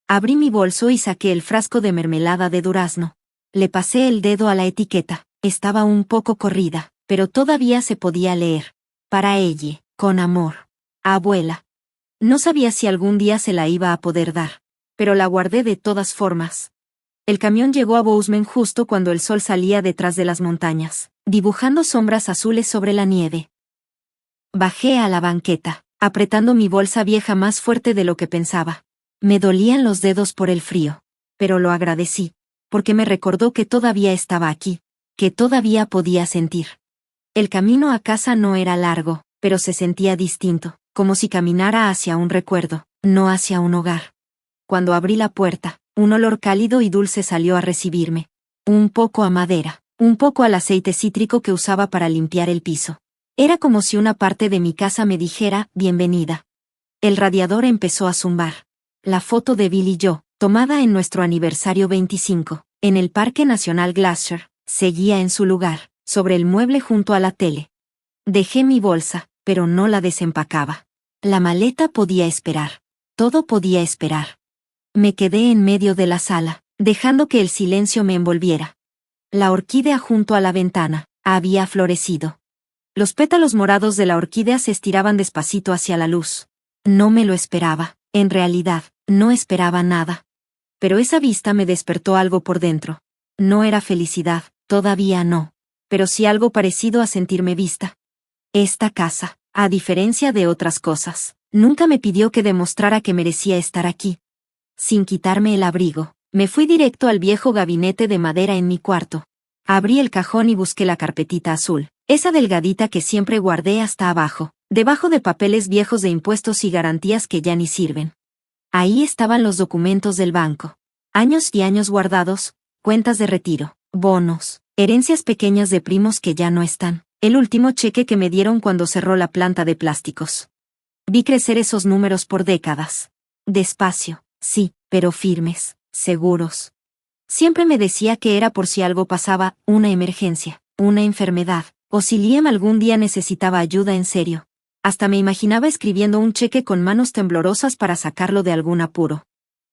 Speaker 1: Abrí mi bolso y saqué el frasco de mermelada de durazno. Le pasé el dedo a la etiqueta. Estaba un poco corrida, pero todavía se podía leer. Para ella, con amor. Abuela. No sabía si algún día se la iba a poder dar, pero la guardé de todas formas. El camión llegó a Bozeman justo cuando el sol salía detrás de las montañas, dibujando sombras azules sobre la nieve. Bajé a la banqueta, apretando mi bolsa vieja más fuerte de lo que pensaba. Me dolían los dedos por el frío, pero lo agradecí, porque me recordó que todavía estaba aquí, que todavía podía sentir. El camino a casa no era largo, pero se sentía distinto, como si caminara hacia un recuerdo, no hacia un hogar. Cuando abrí la puerta, un olor cálido y dulce salió a recibirme. Un poco a madera, un poco al aceite cítrico que usaba para limpiar el piso. Era como si una parte de mi casa me dijera, bienvenida. El radiador empezó a zumbar. La foto de Bill y yo, tomada en nuestro aniversario 25, en el Parque Nacional Glacier, seguía en su lugar, sobre el mueble junto a la tele. Dejé mi bolsa, pero no la desempacaba. La maleta podía esperar. Todo podía esperar. Me quedé en medio de la sala, dejando que el silencio me envolviera. La orquídea junto a la ventana había florecido. Los pétalos morados de la orquídea se estiraban despacito hacia la luz. No me lo esperaba, en realidad, no esperaba nada. Pero esa vista me despertó algo por dentro. No era felicidad, todavía no. Pero sí algo parecido a sentirme vista. Esta casa, a diferencia de otras cosas, nunca me pidió que demostrara que merecía estar aquí. Sin quitarme el abrigo, me fui directo al viejo gabinete de madera en mi cuarto. Abrí el cajón y busqué la carpetita azul, esa delgadita que siempre guardé hasta abajo, debajo de papeles viejos de impuestos y garantías que ya ni sirven. Ahí estaban los documentos del banco. Años y años guardados, cuentas de retiro, bonos, herencias pequeñas de primos que ya no están, el último cheque que me dieron cuando cerró la planta de plásticos. Vi crecer esos números por décadas. Despacio, sí, pero firmes, seguros. Siempre me decía que era por si algo pasaba, una emergencia, una enfermedad, o si Liam algún día necesitaba ayuda en serio. Hasta me imaginaba escribiendo un cheque con manos temblorosas para sacarlo de algún apuro.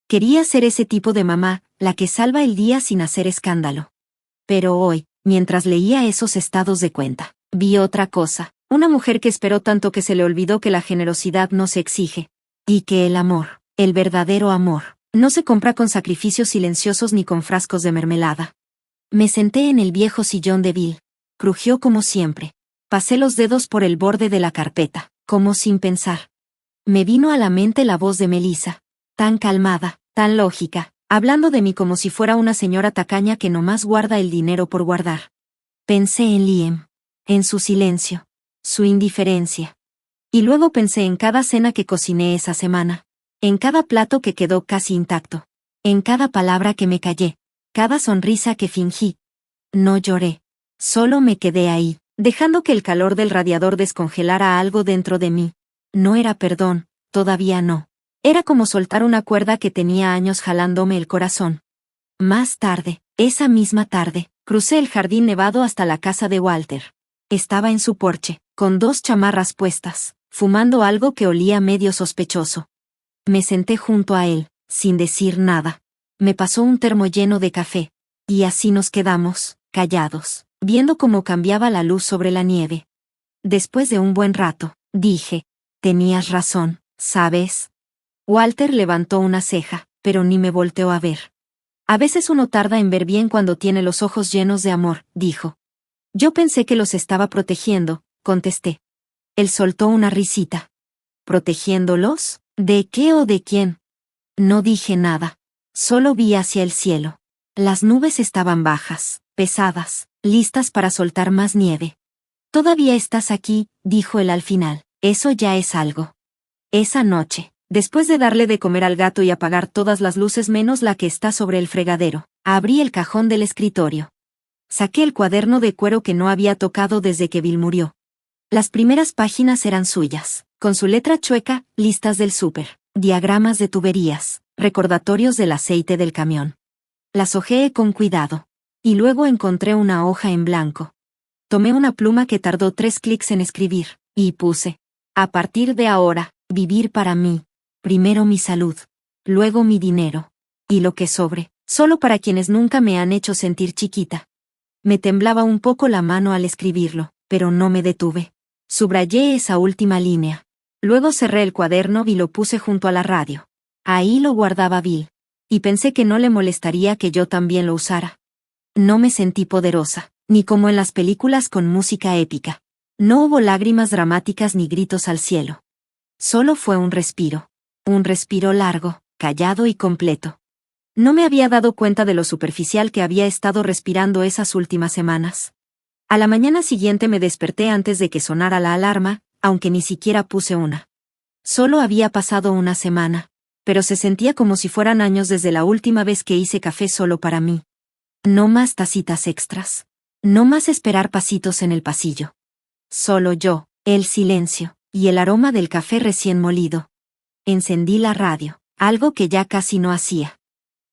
Speaker 1: Quería ser ese tipo de mamá, la que salva el día sin hacer escándalo. Pero hoy, mientras leía esos estados de cuenta, vi otra cosa, una mujer que esperó tanto que se le olvidó que la generosidad no se exige, y que el amor, el verdadero amor, no se compra con sacrificios silenciosos ni con frascos de mermelada. Me senté en el viejo sillón de Bill. Crujió como siempre. Pasé los dedos por el borde de la carpeta, como sin pensar. Me vino a la mente la voz de Melissa, tan calmada, tan lógica, hablando de mí como si fuera una señora tacaña que nomás guarda el dinero por guardar. Pensé en Liam, en su silencio, su indiferencia. Y luego pensé en cada cena que cociné esa semana, en cada plato que quedó casi intacto, en cada palabra que me callé, cada sonrisa que fingí. No lloré, solo me quedé ahí, dejando que el calor del radiador descongelara algo dentro de mí. No era perdón, todavía no. Era como soltar una cuerda que tenía años jalándome el corazón. Más tarde, esa misma tarde, crucé el jardín nevado hasta la casa de Walter. Estaba en su porche, con 2 chamarras puestas, fumando algo que olía medio sospechoso. Me senté junto a él, sin decir nada. Me pasó un termo lleno de café. Y así nos quedamos, callados, viendo cómo cambiaba la luz sobre la nieve. Después de un buen rato, dije, tenías razón, ¿sabes? Walter levantó una ceja, pero ni me volteó a ver. A veces uno tarda en ver bien cuando tiene los ojos llenos de amor, dijo. Yo pensé que los estaba protegiendo, contesté. Él soltó una risita. ¿Protegiéndolos? ¿De qué o de quién? No dije nada. Solo vi hacia el cielo. Las nubes estaban bajas, pesadas, listas para soltar más nieve. Todavía estás aquí, dijo él al final. Eso ya es algo. Esa noche, después de darle de comer al gato y apagar todas las luces menos la que está sobre el fregadero, abrí el cajón del escritorio. Saqué el cuaderno de cuero que no había tocado desde que Bill murió. Las primeras páginas eran suyas, con su letra chueca, listas del súper, diagramas de tuberías, recordatorios del aceite del camión. Las hojeé con cuidado. Y luego encontré una hoja en blanco. Tomé una pluma que tardó 3 clics en escribir, y puse: a partir de ahora, vivir para mí. Primero mi salud. Luego mi dinero. Y lo que sobre, solo para quienes nunca me han hecho sentir chiquita. Me temblaba un poco la mano al escribirlo, pero no me detuve. Subrayé esa última línea. Luego cerré el cuaderno y lo puse junto a la radio. Ahí lo guardaba Bill. Y pensé que no le molestaría que yo también lo usara. No me sentí poderosa, ni como en las películas con música épica. No hubo lágrimas dramáticas ni gritos al cielo. Solo fue un respiro. Un respiro largo, callado y completo. No me había dado cuenta de lo superficial que había estado respirando esas últimas semanas. A la mañana siguiente me desperté antes de que sonara la alarma, aunque ni siquiera puse una. Solo había pasado una semana, pero se sentía como si fueran años desde la última vez que hice café solo para mí. No más tacitas extras. No más esperar pasitos en el pasillo. Solo yo, el silencio, y el aroma del café recién molido. Encendí la radio, algo que ya casi no hacía.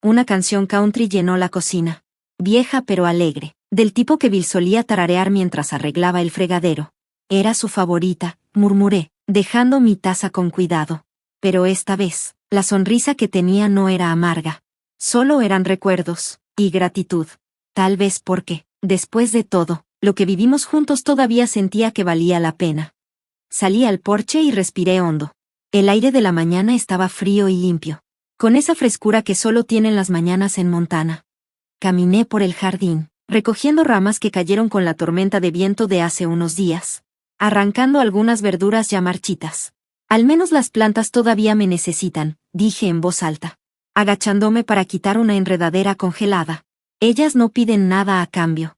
Speaker 1: Una canción country llenó la cocina. Vieja pero alegre, del tipo que Bill solía tararear mientras arreglaba el fregadero. Era su favorita, murmuré, dejando mi taza con cuidado. Pero esta vez, la sonrisa que tenía no era amarga. Solo eran recuerdos. Y gratitud. Tal vez porque, después de todo, lo que vivimos juntos todavía sentía que valía la pena. Salí al porche y respiré hondo. El aire de la mañana estaba frío y limpio, con esa frescura que solo tienen las mañanas en Montana. Caminé por el jardín, recogiendo ramas que cayeron con la tormenta de viento de hace unos días, arrancando algunas verduras ya marchitas. Al menos las plantas todavía me necesitan, dije en voz alta, agachándome para quitar una enredadera congelada. Ellas no piden nada a cambio.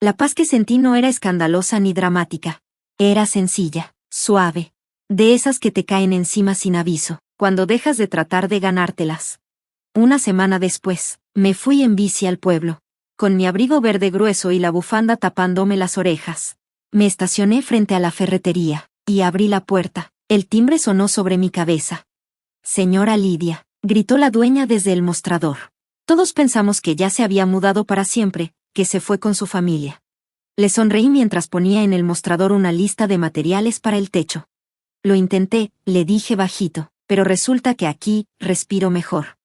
Speaker 1: La paz que sentí no era escandalosa ni dramática. Era sencilla, suave. De esas que te caen encima sin aviso, cuando dejas de tratar de ganártelas. Una semana después, me fui en bici al pueblo, con mi abrigo verde grueso y la bufanda tapándome las orejas. Me estacioné frente a la ferretería, y abrí la puerta. El timbre sonó sobre mi cabeza. «Señora Lidia», gritó la dueña desde el mostrador. Todos pensamos que ya se había mudado para siempre, que se fue con su familia. Le sonreí mientras ponía en el mostrador una lista de materiales para el techo. Lo intenté, le dije bajito, pero resulta que aquí, respiro mejor.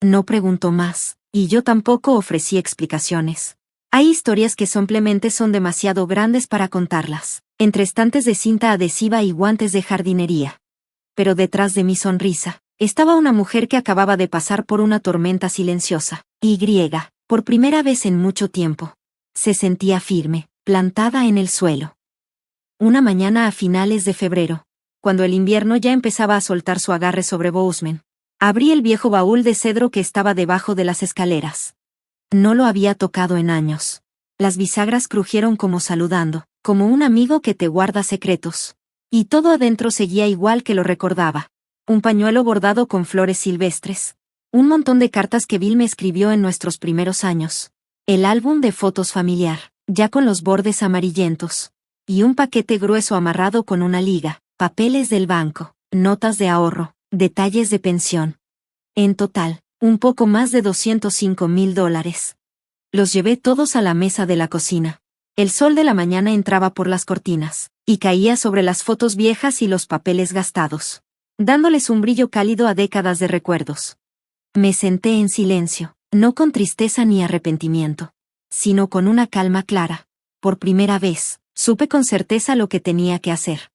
Speaker 1: No preguntó más, y yo tampoco ofrecí explicaciones. Hay historias que simplemente son demasiado grandes para contarlas, entre estantes de cinta adhesiva y guantes de jardinería. Pero detrás de mi sonrisa, estaba una mujer que acababa de pasar por una tormenta silenciosa, y griega, por primera vez en mucho tiempo. Se sentía firme, plantada en el suelo. Una mañana a finales de febrero, cuando el invierno ya empezaba a soltar su agarre sobre Bozeman, abrí el viejo baúl de cedro que estaba debajo de las escaleras. No lo había tocado en años. Las bisagras crujieron como saludando, como un amigo que te guarda secretos. Y todo adentro seguía igual que lo recordaba. Un pañuelo bordado con flores silvestres. Un montón de cartas que Bill me escribió en nuestros primeros años. El álbum de fotos familiar, ya con los bordes amarillentos. Y un paquete grueso amarrado con una liga, papeles del banco, notas de ahorro, detalles de pensión. En total, un poco más de $205,000. Los llevé todos a la mesa de la cocina. El sol de la mañana entraba por las cortinas, y caía sobre las fotos viejas y los papeles gastados, dándoles un brillo cálido a décadas de recuerdos. Me senté en silencio, no con tristeza ni arrepentimiento, sino con una calma clara. Por primera vez, supe con certeza lo que tenía que hacer.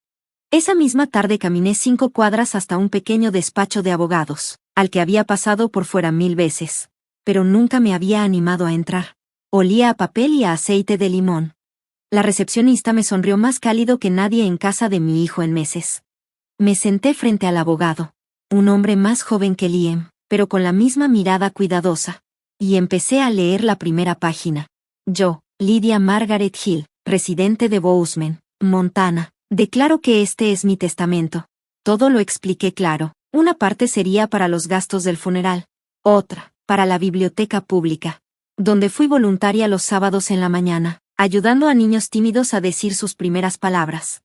Speaker 1: Esa misma tarde caminé 5 cuadras hasta un pequeño despacho de abogados, al que había pasado por fuera 1000 veces, pero nunca me había animado a entrar. Olía a papel y a aceite de limón. La recepcionista me sonrió más cálido que nadie en casa de mi hijo en meses. Me senté frente al abogado, un hombre más joven que Liam, pero con la misma mirada cuidadosa, y empecé a leer la primera página. Yo, Lydia Margaret Hill, residente de Bozeman, Montana, declaro que este es mi testamento. Todo lo expliqué claro. Una parte sería para los gastos del funeral. Otra, para la biblioteca pública, donde fui voluntaria los sábados en la mañana, ayudando a niños tímidos a decir sus primeras palabras.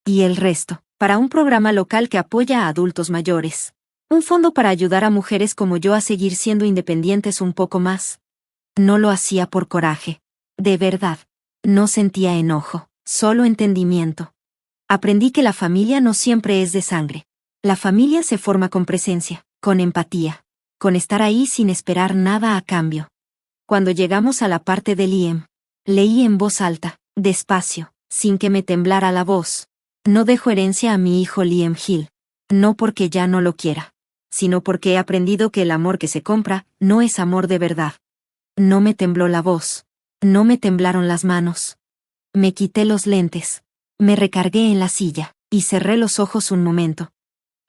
Speaker 1: Y el resto, para un programa local que apoya a adultos mayores. Un fondo para ayudar a mujeres como yo a seguir siendo independientes un poco más. No lo hacía por coraje. De verdad. No sentía enojo, solo entendimiento. Aprendí que la familia no siempre es de sangre. La familia se forma con presencia, con empatía, con estar ahí sin esperar nada a cambio. Cuando llegamos a la parte de Liam, leí en voz alta, despacio, sin que me temblara la voz. No dejo herencia a mi hijo Liam Hill. No porque ya no lo quiera, sino porque he aprendido que el amor que se compra no es amor de verdad. No me tembló la voz. No me temblaron las manos. Me quité los lentes. Me recargué en la silla, y cerré los ojos un momento.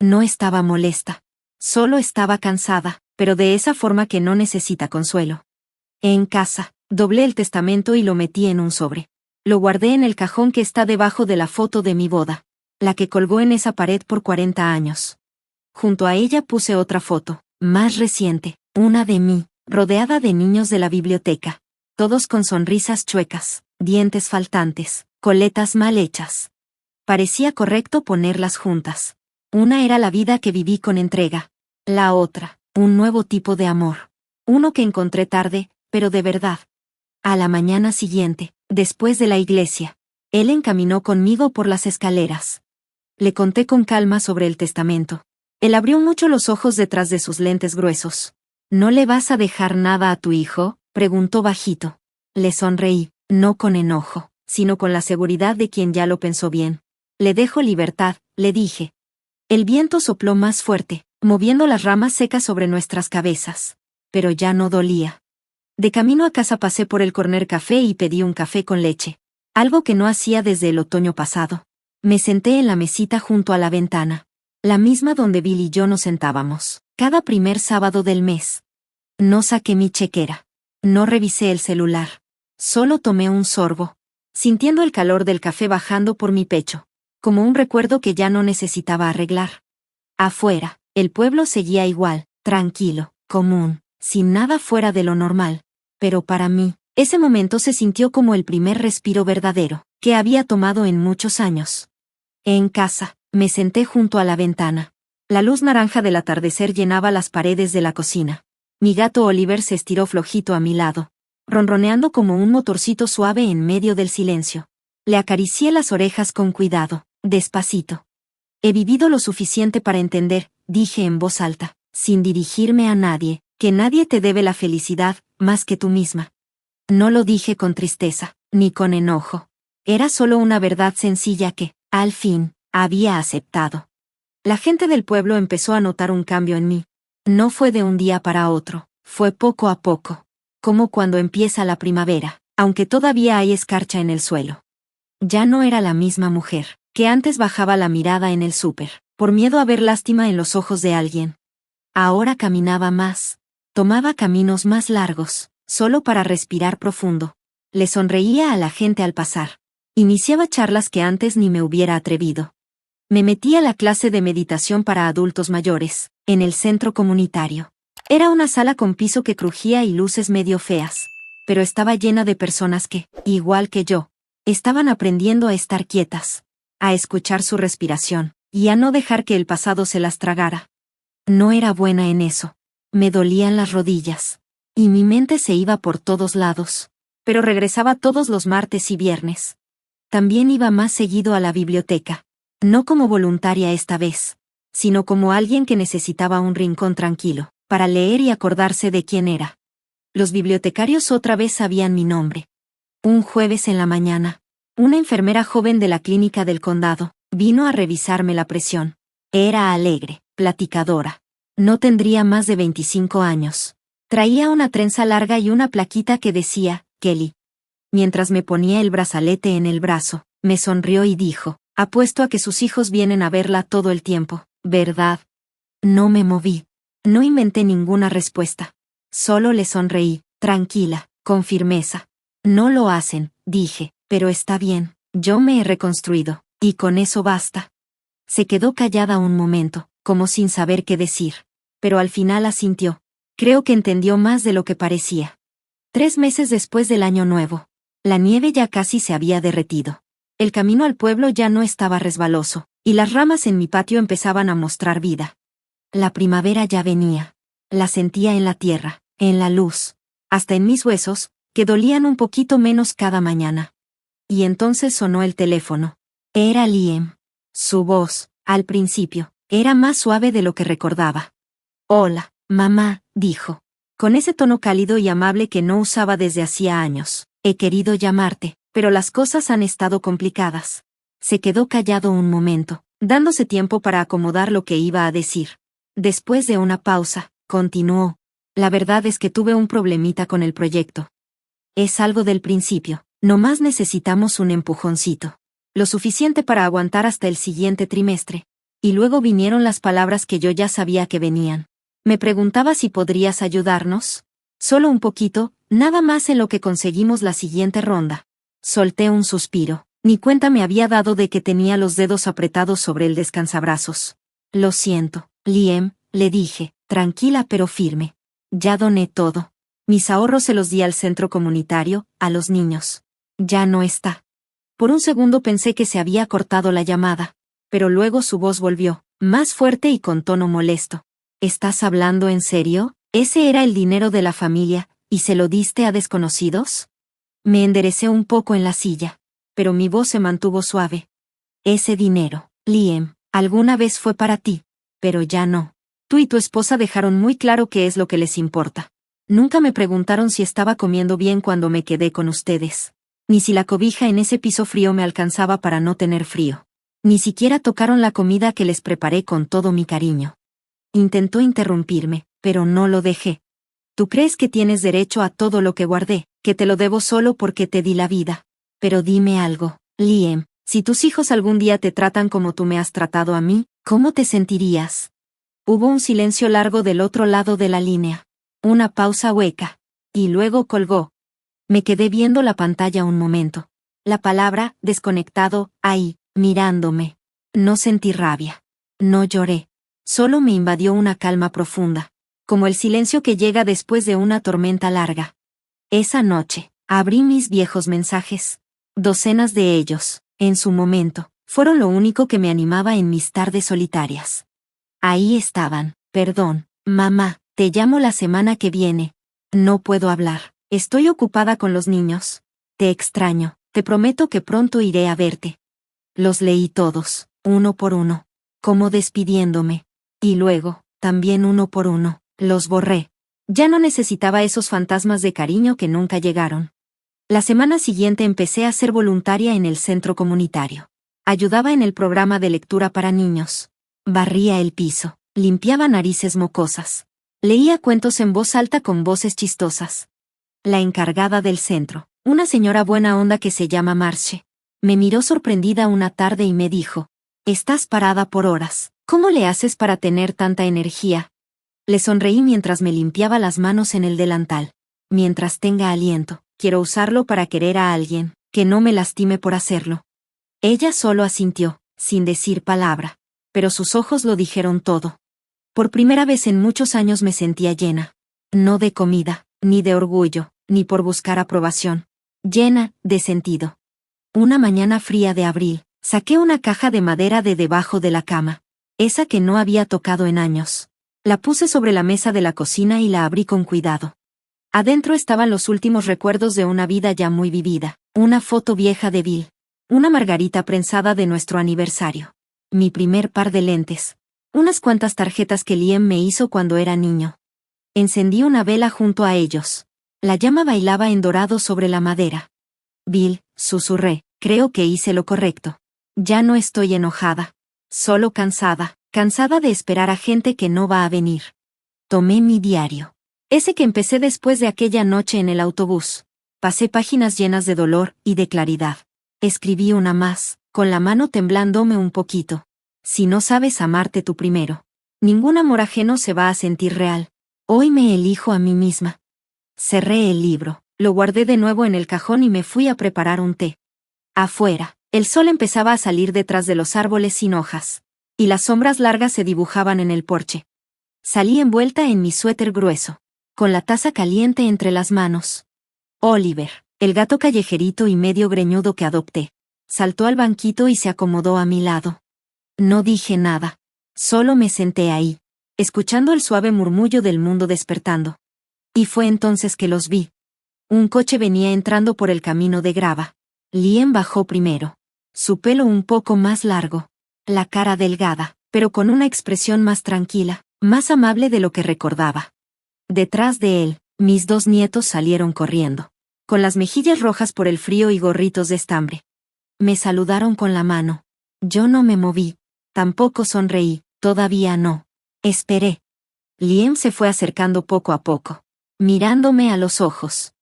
Speaker 1: No estaba molesta. Solo estaba cansada, pero de esa forma que no necesita consuelo. En casa, doblé el testamento y lo metí en un sobre. Lo guardé en el cajón que está debajo de la foto de mi boda, la que colgó en esa pared por 40 años. Junto a ella puse otra foto, más reciente, una de mí, rodeada de niños de la biblioteca, todos con sonrisas chuecas, dientes faltantes, coletas mal hechas. Parecía correcto ponerlas juntas. Una era la vida que viví con entrega. La otra, un nuevo tipo de amor. Uno que encontré tarde, pero de verdad. A la mañana siguiente, después de la iglesia, él encaminó conmigo por las escaleras. Le conté con calma sobre el testamento. Él abrió mucho los ojos detrás de sus lentes gruesos. ¿No le vas a dejar nada a tu hijo?, preguntó bajito. Le sonreí, no con enojo, sino con la seguridad de quien ya lo pensó bien. Le dejo libertad, le dije. El viento sopló más fuerte, moviendo las ramas secas sobre nuestras cabezas. Pero ya no dolía. De camino a casa pasé por el Corner Café y pedí un café con leche. Algo que no hacía desde el otoño pasado. Me senté en la mesita junto a la ventana. La misma donde Bill y yo nos sentábamos, cada primer sábado del mes. No saqué mi chequera. No revisé el celular. Solo tomé un sorbo, sintiendo el calor del café bajando por mi pecho, como un recuerdo que ya no necesitaba arreglar. Afuera, el pueblo seguía igual, tranquilo, común, sin nada fuera de lo normal. Pero para mí, ese momento se sintió como el primer respiro verdadero que había tomado en muchos años. En casa, me senté junto a la ventana. La luz naranja del atardecer llenaba las paredes de la cocina. Mi gato Oliver se estiró flojito a mi lado, ronroneando como un motorcito suave en medio del silencio. Le acaricié las orejas con cuidado, despacito. He vivido lo suficiente para entender, dije en voz alta, sin dirigirme a nadie, que nadie te debe la felicidad, más que tú misma. No lo dije con tristeza, ni con enojo. Era solo una verdad sencilla que, al fin, había aceptado. La gente del pueblo empezó a notar un cambio en mí. No fue de un día para otro, fue poco a poco. Como cuando empieza la primavera, aunque todavía hay escarcha en el suelo. Ya no era la misma mujer, que antes bajaba la mirada en el súper, por miedo a ver lástima en los ojos de alguien. Ahora caminaba más. Tomaba caminos más largos, solo para respirar profundo. Le sonreía a la gente al pasar. Iniciaba charlas que antes ni me hubiera atrevido. Me metí a la clase de meditación para adultos mayores, en el centro comunitario. Era una sala con piso que crujía y luces medio feas, pero estaba llena de personas que, igual que yo, estaban aprendiendo a estar quietas, a escuchar su respiración, y a no dejar que el pasado se las tragara. No era buena en eso. Me dolían las rodillas. Y mi mente se iba por todos lados. Pero regresaba todos los martes y viernes. También iba más seguido a la biblioteca. No como voluntaria esta vez, sino como alguien que necesitaba un rincón tranquilo, para leer y acordarse de quién era. Los bibliotecarios otra vez sabían mi nombre. Un jueves en la mañana, una enfermera joven de la clínica del condado vino a revisarme la presión. Era alegre, platicadora. No tendría más de 25 años. Traía una trenza larga y una plaquita que decía, Kelly. Mientras me ponía el brazalete en el brazo, me sonrió y dijo, apuesto a que sus hijos vienen a verla todo el tiempo, ¿verdad? No me moví. No inventé ninguna respuesta. Solo le sonreí, tranquila, con firmeza. No lo hacen, dije, pero está bien, yo me he reconstruido, y con eso basta. Se quedó callada un momento, como sin saber qué decir. Pero al final asintió. Creo que entendió más de lo que parecía. 3 meses después del Año Nuevo. La nieve ya casi se había derretido. El camino al pueblo ya no estaba resbaloso, y las ramas en mi patio empezaban a mostrar vida. La primavera ya venía. La sentía en la tierra, en la luz, hasta en mis huesos, que dolían un poquito menos cada mañana. Y entonces sonó el teléfono. Era Liam. Su voz, al principio, era más suave de lo que recordaba. Hola, mamá, dijo. Con ese tono cálido y amable que no usaba desde hacía años. He querido llamarte, pero las cosas han estado complicadas. Se quedó callado un momento, dándose tiempo para acomodar lo que iba a decir. Después de una pausa, continuó. La verdad es que tuve un problemita con el proyecto. Es algo del principio, nomás necesitamos un empujoncito. Lo suficiente para aguantar hasta el siguiente trimestre. Y luego vinieron las palabras que yo ya sabía que venían. Me preguntaba si podrías ayudarnos. Solo un poquito, nada más en lo que conseguimos la siguiente ronda. Solté un suspiro. Ni cuenta me había dado de que tenía los dedos apretados sobre el descansabrazos. Lo siento, Liam, le dije, tranquila pero firme. Ya doné todo. Mis ahorros se los di al centro comunitario, a los niños. Ya no está. Por un segundo pensé que se había cortado la llamada. Pero luego su voz volvió, más fuerte y con tono molesto. ¿Estás hablando en serio? ¿Ese era el dinero de la familia, y se lo diste a desconocidos? Me enderecé un poco en la silla, pero mi voz se mantuvo suave. Ese dinero, Liam, alguna vez fue para ti, pero ya no. Tú y tu esposa dejaron muy claro qué es lo que les importa. Nunca me preguntaron si estaba comiendo bien cuando me quedé con ustedes. Ni si la cobija en ese piso frío me alcanzaba para no tener frío. Ni siquiera tocaron la comida que les preparé con todo mi cariño. Intentó interrumpirme, pero no lo dejé. Tú crees que tienes derecho a todo lo que guardé, que te lo debo solo porque te di la vida. Pero dime algo, Liam, si tus hijos algún día te tratan como tú me has tratado a mí, ¿cómo te sentirías? Hubo un silencio largo del otro lado de la línea. Una pausa hueca. Y luego colgó. Me quedé viendo la pantalla un momento. La palabra, desconectado, ahí, mirándome. No sentí rabia. No lloré. Solo me invadió una calma profunda. Como el silencio que llega después de una tormenta larga. Esa noche, abrí mis viejos mensajes. Docenas de ellos, en su momento, fueron lo único que me animaba en mis tardes solitarias. Ahí estaban. Perdón, mamá, te llamo la semana que viene. No puedo hablar. Estoy ocupada con los niños. Te extraño. Te prometo que pronto iré a verte. Los leí todos, uno por uno, como despidiéndome. Y luego, también uno por uno, los borré. Ya no necesitaba esos fantasmas de cariño que nunca llegaron. La semana siguiente empecé a ser voluntaria en el centro comunitario. Ayudaba en el programa de lectura para niños. Barría el piso, limpiaba narices mocosas. Leía cuentos en voz alta con voces chistosas. La encargada del centro, una señora buena onda que se llama Marche, me miró sorprendida una tarde y me dijo, «Estás parada por horas, ¿cómo le haces para tener tanta energía?» Le sonreí mientras me limpiaba las manos en el delantal. Mientras tenga aliento, quiero usarlo para querer a alguien, que no me lastime por hacerlo. Ella solo asintió, sin decir palabra, pero sus ojos lo dijeron todo. Por primera vez en muchos años me sentía llena. No de comida, ni de orgullo, ni por buscar aprobación. Llena, de sentido. Una mañana fría de abril, saqué una caja de madera de debajo de la cama. Esa que no había tocado en años. La puse sobre la mesa de la cocina y la abrí con cuidado. Adentro estaban los últimos recuerdos de una vida ya muy vivida. Una foto vieja de Bill. Una margarita prensada de nuestro aniversario. Mi primer par de lentes. Unas cuantas tarjetas que Liam me hizo cuando era niño. Encendí una vela junto a ellos. La llama bailaba en dorado sobre la madera. Bill, susurré, creo que hice lo correcto. Ya no estoy enojada. Solo cansada. Cansada de esperar a gente que no va a venir. Tomé mi diario. Ese que empecé después de aquella noche en el autobús. Pasé páginas llenas de dolor y de claridad. Escribí una más, con la mano temblándome un poquito. Si no sabes amarte tú primero, ningún amor ajeno se va a sentir real. Hoy me elijo a mí misma. Cerré el libro, lo guardé de nuevo en el cajón y me fui a preparar un té. Afuera, el sol empezaba a salir detrás de los árboles sin hojas. y las sombras largas se dibujaban en el porche. Salí envuelta en mi suéter grueso, con la taza caliente entre las manos. Oliver, el gato callejerito y medio greñudo que adopté, saltó al banquito y se acomodó a mi lado. No dije nada. Solo me senté ahí, escuchando el suave murmullo del mundo despertando. Y fue entonces que los vi. Un coche venía entrando por el camino de grava. Liam bajó primero. Su pelo un poco más largo. La cara delgada, pero con una expresión más tranquila, más amable de lo que recordaba. Detrás de él, mis 2 nietos salieron corriendo, con las mejillas rojas por el frío y gorritos de estambre. Me saludaron con la mano. Yo no me moví. Tampoco sonreí, todavía no. Esperé. Liam se fue acercando poco a poco, mirándome a los ojos.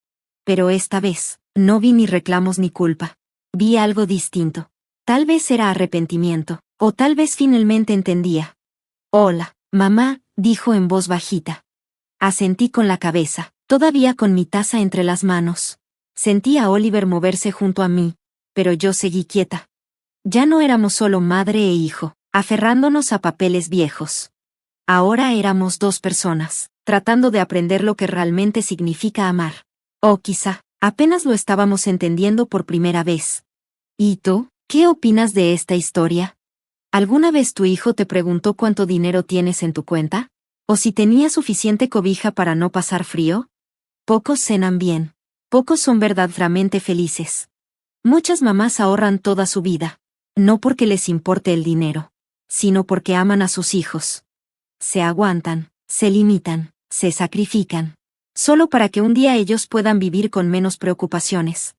Speaker 1: Pero esta vez, no vi ni reclamos ni culpa. Vi algo distinto. Tal vez era arrepentimiento, o tal vez finalmente entendía. Hola, mamá, dijo en voz bajita. Asentí con la cabeza, todavía con mi taza entre las manos. Sentí a Oliver moverse junto a mí, pero yo seguí quieta. Ya no éramos solo madre e hijo, aferrándonos a papeles viejos. Ahora éramos 2 personas, tratando de aprender lo que realmente significa amar. O quizá, apenas lo estábamos entendiendo por primera vez. ¿Y tú, qué opinas de esta historia? ¿Alguna vez tu hijo te preguntó cuánto dinero tienes en tu cuenta? ¿O si tenía suficiente cobija para no pasar frío? Pocos cenan bien. Pocos son verdaderamente felices. Muchas mamás ahorran toda su vida. No porque les importe el dinero, sino porque aman a sus hijos. Se aguantan, se limitan, se sacrifican, solo para que un día ellos puedan vivir con menos preocupaciones.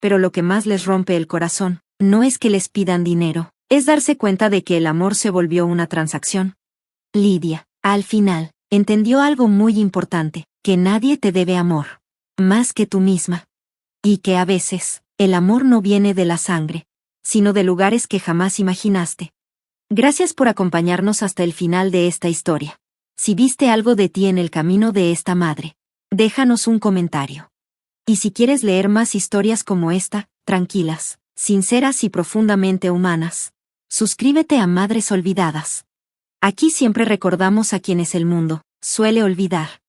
Speaker 1: Pero lo que más les rompe el corazón, no es que les pidan dinero, es darse cuenta de que el amor se volvió una transacción. Lidia, al final, entendió algo muy importante, que nadie te debe amor, más que tú misma. Y que a veces, el amor no viene de la sangre, sino de lugares que jamás imaginaste. Gracias por acompañarnos hasta el final de esta historia. Si viste algo de ti en el camino de esta madre, déjanos un comentario. Y si quieres leer más historias como esta, tranquilas, sinceras y profundamente humanas, suscríbete a Madres Olvidadas. Aquí siempre recordamos a quienes el mundo suele olvidar.